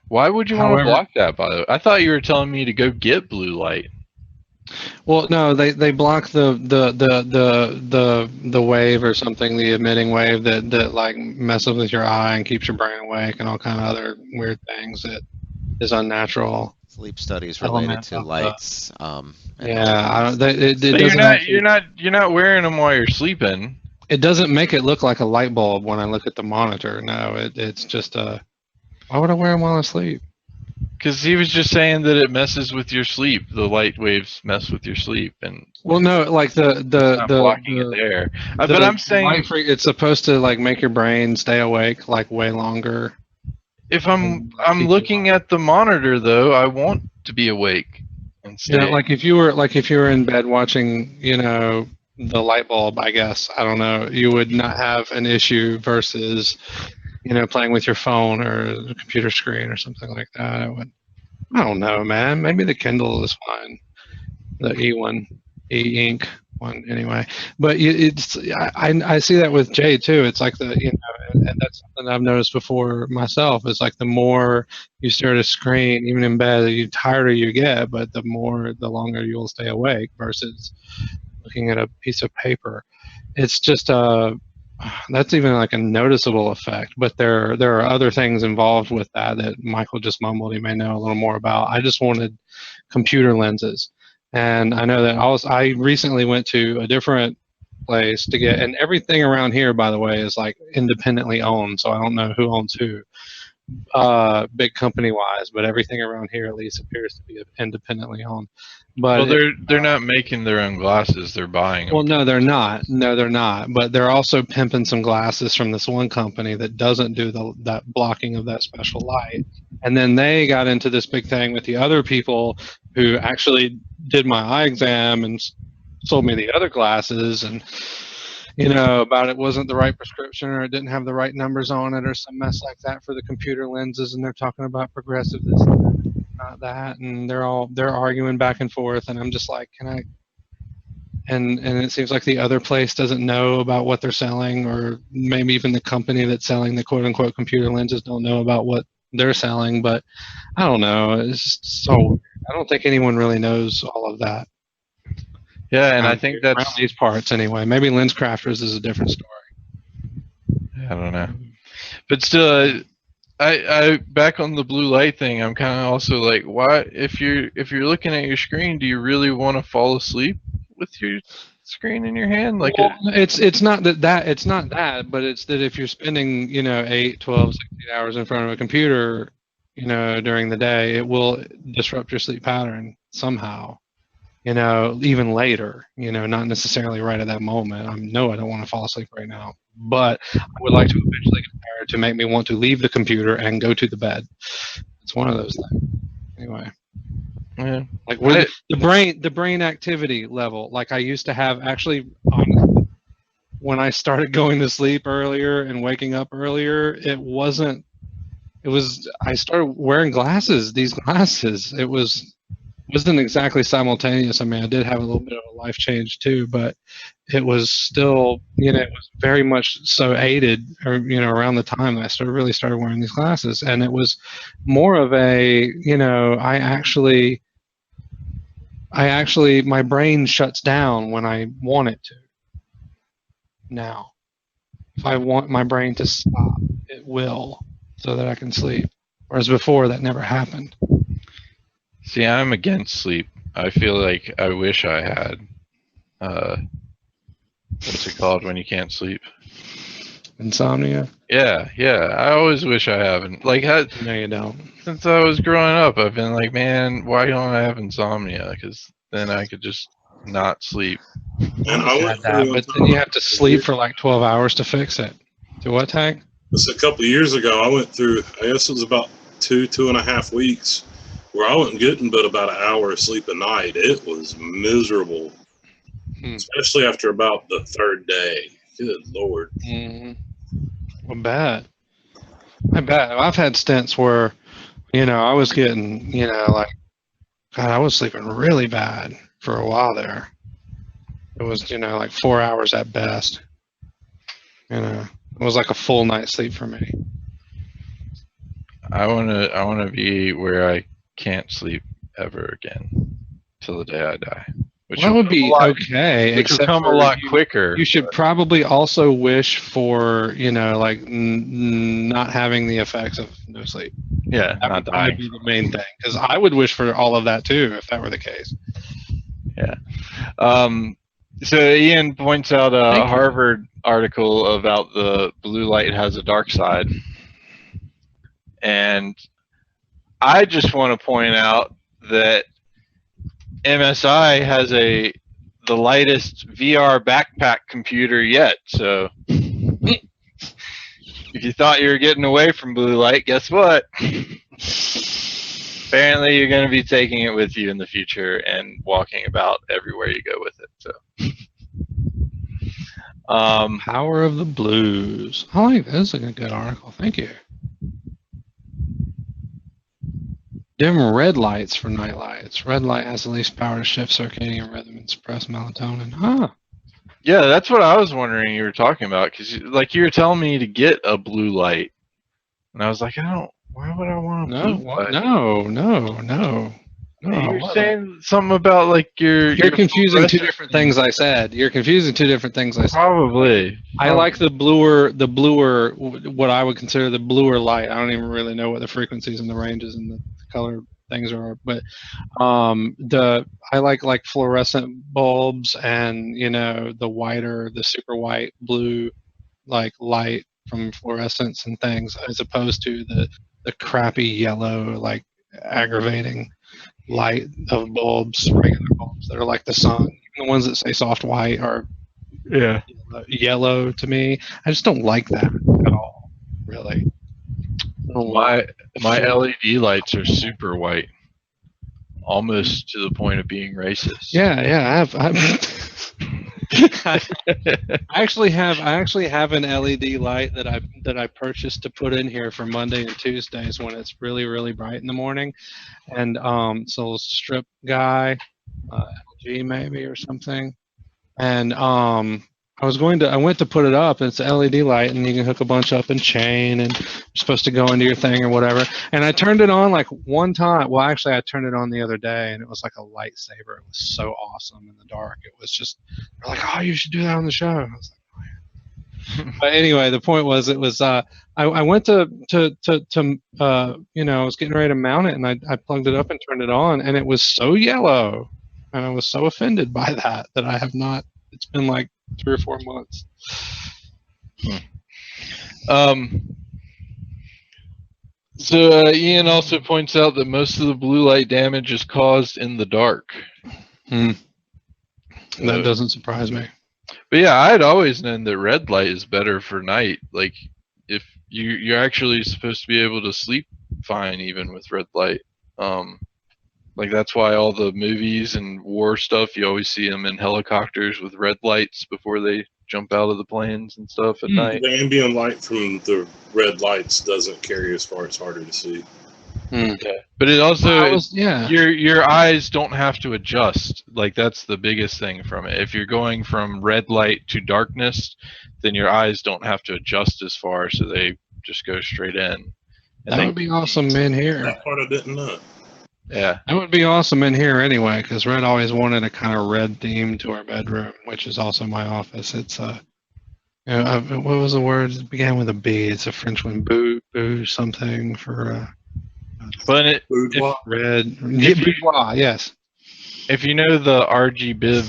Why would you want to block that, by the way? I thought you were telling me to go get blue light. Well, no, they block the wave or something, the emitting wave that like messes with your eye and keeps your brain awake and all kind of other weird things that is unnatural. Sleep studies related to lights. Yeah, You're not wearing them while you're sleeping. It doesn't make it look like a light bulb when I look at the monitor. No, it's just a. Why would I wear them while I sleep? Because he was just saying that it messes with your sleep. The light waves mess with your sleep, and well, no, like the blocking it there. But I'm saying it's supposed to like make your brain stay awake like way longer. If I'm looking at the monitor though, I want to be awake and stay. Yeah, like if you were in bed watching, the light bulb, I guess. I don't know. You would not have an issue versus, playing with your phone or the computer screen or something like that. I don't know, man. Maybe the Kindle is fine. The e-ink one, anyway. But I see that with Jay too. It's like and that's something I've noticed before myself. It's like the more you stare at a screen, even in bed, the tighter you get, but the longer you'll stay awake versus looking at a piece of paper. It's just that's even like a noticeable effect. But there are other things involved with that Michael just mumbled. He may know a little more about. I just wanted computer lenses, and I know that I recently went to a different place to get, and everything around here, by the way, is like independently owned. So I don't know who owns who, big company wise, but everything around here at least appears to be independently owned. But Well, they're not making their own glasses; they're buying them. well, no, they're not. No, they're not. But they're also pimping some glasses from this one company that doesn't do that blocking of that special light. And then they got into this big thing with the other people who actually did my eye exam and sold me the other glasses, and about it wasn't the right prescription or it didn't have the right numbers on it or some mess like that for the computer lenses, and they're talking about progressive this, not that, and they're arguing back and forth, and I'm just like, can I? And it seems like the other place doesn't know about what they're selling, or maybe even the company that's selling the quote-unquote computer lenses don't know about what they're selling. But I don't know. It's just so weird. I don't think anyone really knows all of that. Yeah, and I think around that's these parts anyway. Maybe Lens Crafters is a different story. I don't know, but still, I back on the blue light thing. I'm kind of also like, why if you're looking at your screen, do you really want to fall asleep with your screen in your hand? Like, Well, it's not that it's not that, but it's that if you're spending 8, 12, 16 hours in front of a computer, during the day, it will disrupt your sleep pattern somehow. Even later, not necessarily right at that moment. I don't want to fall asleep right now, but I would like to eventually get tired to make me want to leave the computer and go to the bed. It's one of those things. Anyway. yeah. Like the brain activity level, like I used to have, actually, honestly, when I started going to sleep earlier and waking up earlier, I started wearing glasses, these glasses. It wasn't exactly simultaneous. I mean, I did have a little bit of a life change too, but it was still, it was very much so aided, or, around the time that I really started wearing these glasses. And it was more of a, my brain shuts down when I want it to. Now, if I want my brain to stop, it will, so that I can sleep. Whereas before, that never happened. See, I'm against sleep. I feel like I wish I had. What's it called when you can't sleep? Insomnia? Yeah. I always wish I haven't. Like, No, you don't. since I was growing up, I've been like, man, why don't I have insomnia? Because then I could just not sleep. And I went through, but then you have to sleep for like 12 hours to fix it. To what, Tag? this a couple of years ago. I went through, I guess it was about 2.5 weeks, where I wasn't getting but about an hour of sleep a night. It was miserable, especially after about the third day. Good Lord. Mm-hmm. Well, bad. I bet. I've had stints where, I was getting, like, God, I was sleeping really bad for a while there. It was, like 4 hours at best. It was like a full night's sleep for me. I wanna be where I can't sleep ever again till the day I die. Which Well, that would be okay, Which will except come for a lot quicker. You should probably also wish for, like not having the effects of no sleep. Yeah, That not would probably dying. be the main thing, because I would wish for all of that too, if that were the case. Yeah. So Ian points out a Thank you. Harvard article about the blue light has a dark side. And I just want to point out that MSI has the lightest VR backpack computer yet. So if you thought you were getting away from blue light, guess what? Apparently you're going to be taking it with you in the future and walking about everywhere you go with it. So Power of the Blues. I like this. Is a good article. Thank you. Dim red lights for night lights. Red light has the least power to shift circadian rhythm and suppress melatonin. Huh. Yeah, that's what I was wondering you were talking about, because like you were telling me to get a blue light, and I was like, why would I want a blue light? No. You were saying something about like You're confusing two different things I said. You're confusing two different things I said. Probably. I like the bluer, what I would consider the bluer light. I don't even really know what the frequencies and the ranges and the color things are, but I like fluorescent bulbs and the super white blue like light from fluorescents and things, as opposed to the crappy yellow like aggravating light of bulbs, regular bulbs that are like the sun. The ones that say soft white are yellow to me. I just don't like that at all, really. My LED lights are super white, almost to the point of being racist. Yeah. I actually have an LED light that I purchased to put in here for Monday and Tuesdays when it's really, really bright in the morning. And so strip guy, LG maybe or something. And I went to put it up, and it's an LED light, and you can hook a bunch up in chain, and you're supposed to go into your thing or whatever. And I turned it on like one time. Well, actually, I turned it on the other day, and it was like a lightsaber. It was so awesome in the dark. It was just, they're like, oh, you should do that on the show. And I was like, oh, yeah. But anyway, the point was, it was I went to I was getting ready to mount it, and I plugged it up and turned it on, and it was so yellow, and I was so offended by that I have not. It's been like 3 or 4 months. So Ian also points out that most of the blue light damage is caused in the dark. That doesn't surprise me. But yeah, I had always known that red light is better for night. Like, if you're actually supposed to be able to sleep fine even with red light. Like, that's why all the movies and war stuff, you always see them in helicopters with red lights before they jump out of the planes and stuff at night. The ambient light from the red lights doesn't carry as far. It's harder to see. Yeah. But it also, your eyes don't have to adjust. Like, that's the biggest thing from it. If you're going from red light to darkness, then your eyes don't have to adjust as far, so they just go straight in. And that would be awesome in here. That part I didn't know. Yeah. That would be awesome in here anyway, because Red always wanted a kind of red theme to our bedroom, which is also my office. It's what was the word? It began with a B. It's a French one. Boo something for. But Boudoir. Red. Boudoir, yes. If you know the RGB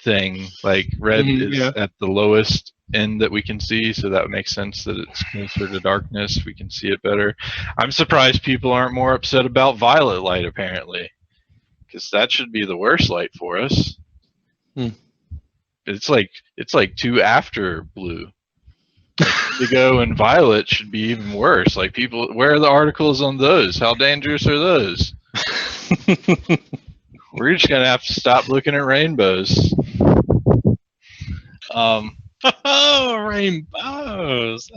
thing, like red is at the lowest end that we can see, so that makes sense that it's closer to darkness. We can see it better. I'm surprised people aren't more upset about violet light, apparently, because that should be the worst light for us. It's like 2 after blue. Indigo and violet should be even worse. Like, people, where are the articles on those? How dangerous are those? We're just gonna have to stop looking at rainbows. Oh, rainbows!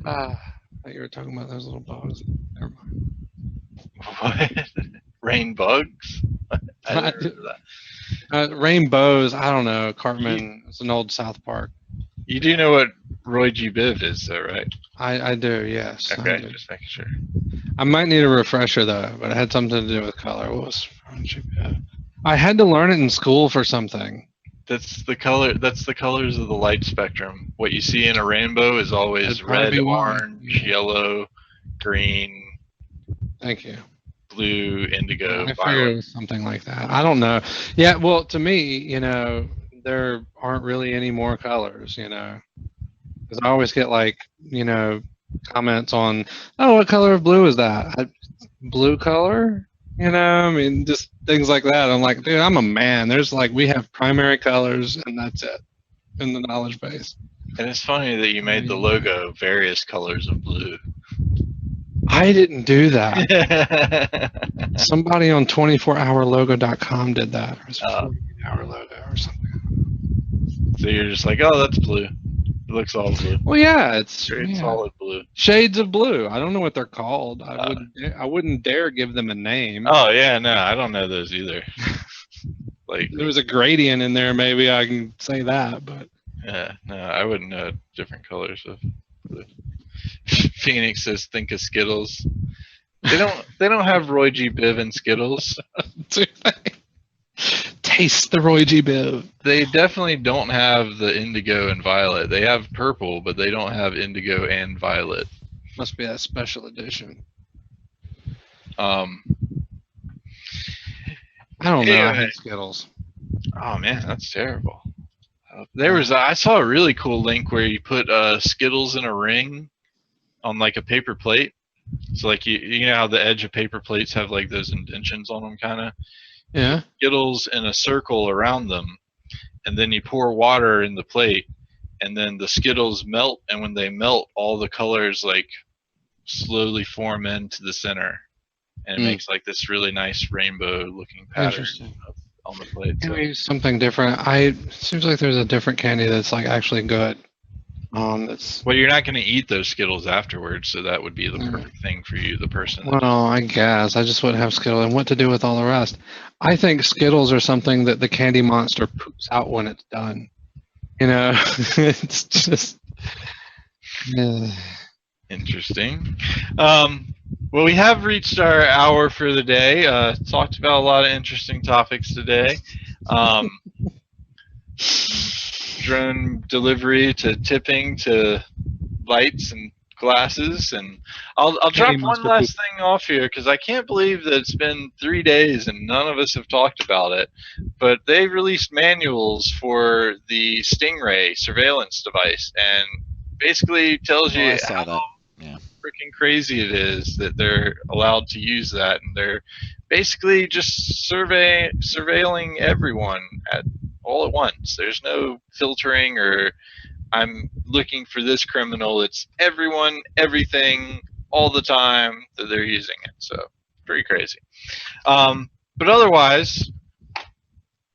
I thought you were talking about those little bugs. Never mind. What? Rain bugs? I never heard of that. Rainbows, I don't know. Cartman, it's an old South Park. You do know what Roy G. Biv is, though, right? I do, yes. Okay, just making sure. I might need a refresher, though, but it had something to do with color. What was Roy G. Biv? I had to learn it in school for something. That's the color. That's the colors of the light spectrum. What you see in a rainbow is always red, orange, yellow, green. Thank you. Blue, indigo, I figured it was something like that. I don't know. Yeah, well, to me, there aren't really any more colors, because I always get comments on, oh, what color of blue is that? Blue color? I mean, just things like that. I'm like, dude, I'm a man. We have primary colors, and that's it in the knowledge base. And it's funny that you made the logo various colors of blue. I didn't do that. Somebody on 24hourlogo.com did that. Or 48-hour logo or something. So you're just like, oh, that's blue. It looks all blue. Well, yeah, it's Straight yeah. solid blue. Shades of blue. I don't know what they're called. I wouldn't dare give them a name. Oh yeah, no, I don't know those either. Like If there was a gradient in there, maybe I can say that, but yeah, no, I wouldn't know different colors of blue. Phoenix says, think of Skittles. They don't have Roy G. Biv and Skittles. taste the Roy G. Biv. They definitely don't have the indigo and violet. They have purple, but they don't have indigo and violet. Must be a special edition. I don't know. I Anyway. hate Skittles. Oh man, that's terrible. I saw a really cool link where you put Skittles in a ring on like a paper plate. So like you know how the edge of paper plates have like those indentions on them, kind of. Yeah. Skittles in a circle around them, and then you pour water in the plate, and then the Skittles melt, and when they melt, all the colors like slowly form into the center, and it makes like this really nice rainbow-looking pattern on the plate. So. Maybe something different. Seems like there's a different candy that's like actually good. That's Well, you're not going to eat those Skittles afterwards, so that would be the perfect thing for you, the person. well, I guess I just wouldn't have Skittles, and what to do with all the rest? I think Skittles are something that the candy monster poops out when it's done. You know, it's just. Interesting. Well, we have reached our hour for the day. Talked about a lot of interesting topics today. Drone delivery to tipping to lights and glasses, and I'll drop one last thing off here because I can't believe that it's been 3 days and none of us have talked about it. But they released manuals for the Stingray surveillance device, and basically tells you how freaking crazy it is that they're allowed to use that, and they're basically just surveilling everyone all at once. There's no filtering or I'm looking for this criminal. It's everyone, everything, all the time that they're using it. So pretty crazy. But otherwise,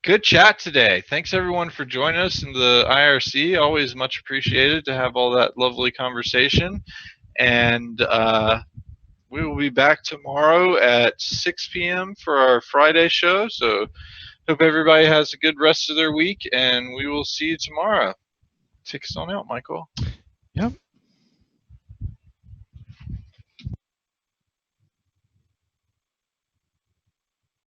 good chat today. Thanks everyone for joining us in the IRC. Always much appreciated to have all that lovely conversation. And we will be back tomorrow at 6 p.m. for our Friday show. So hope everybody has a good rest of their week, and we will see you tomorrow. Take us on out, Michael. Yep.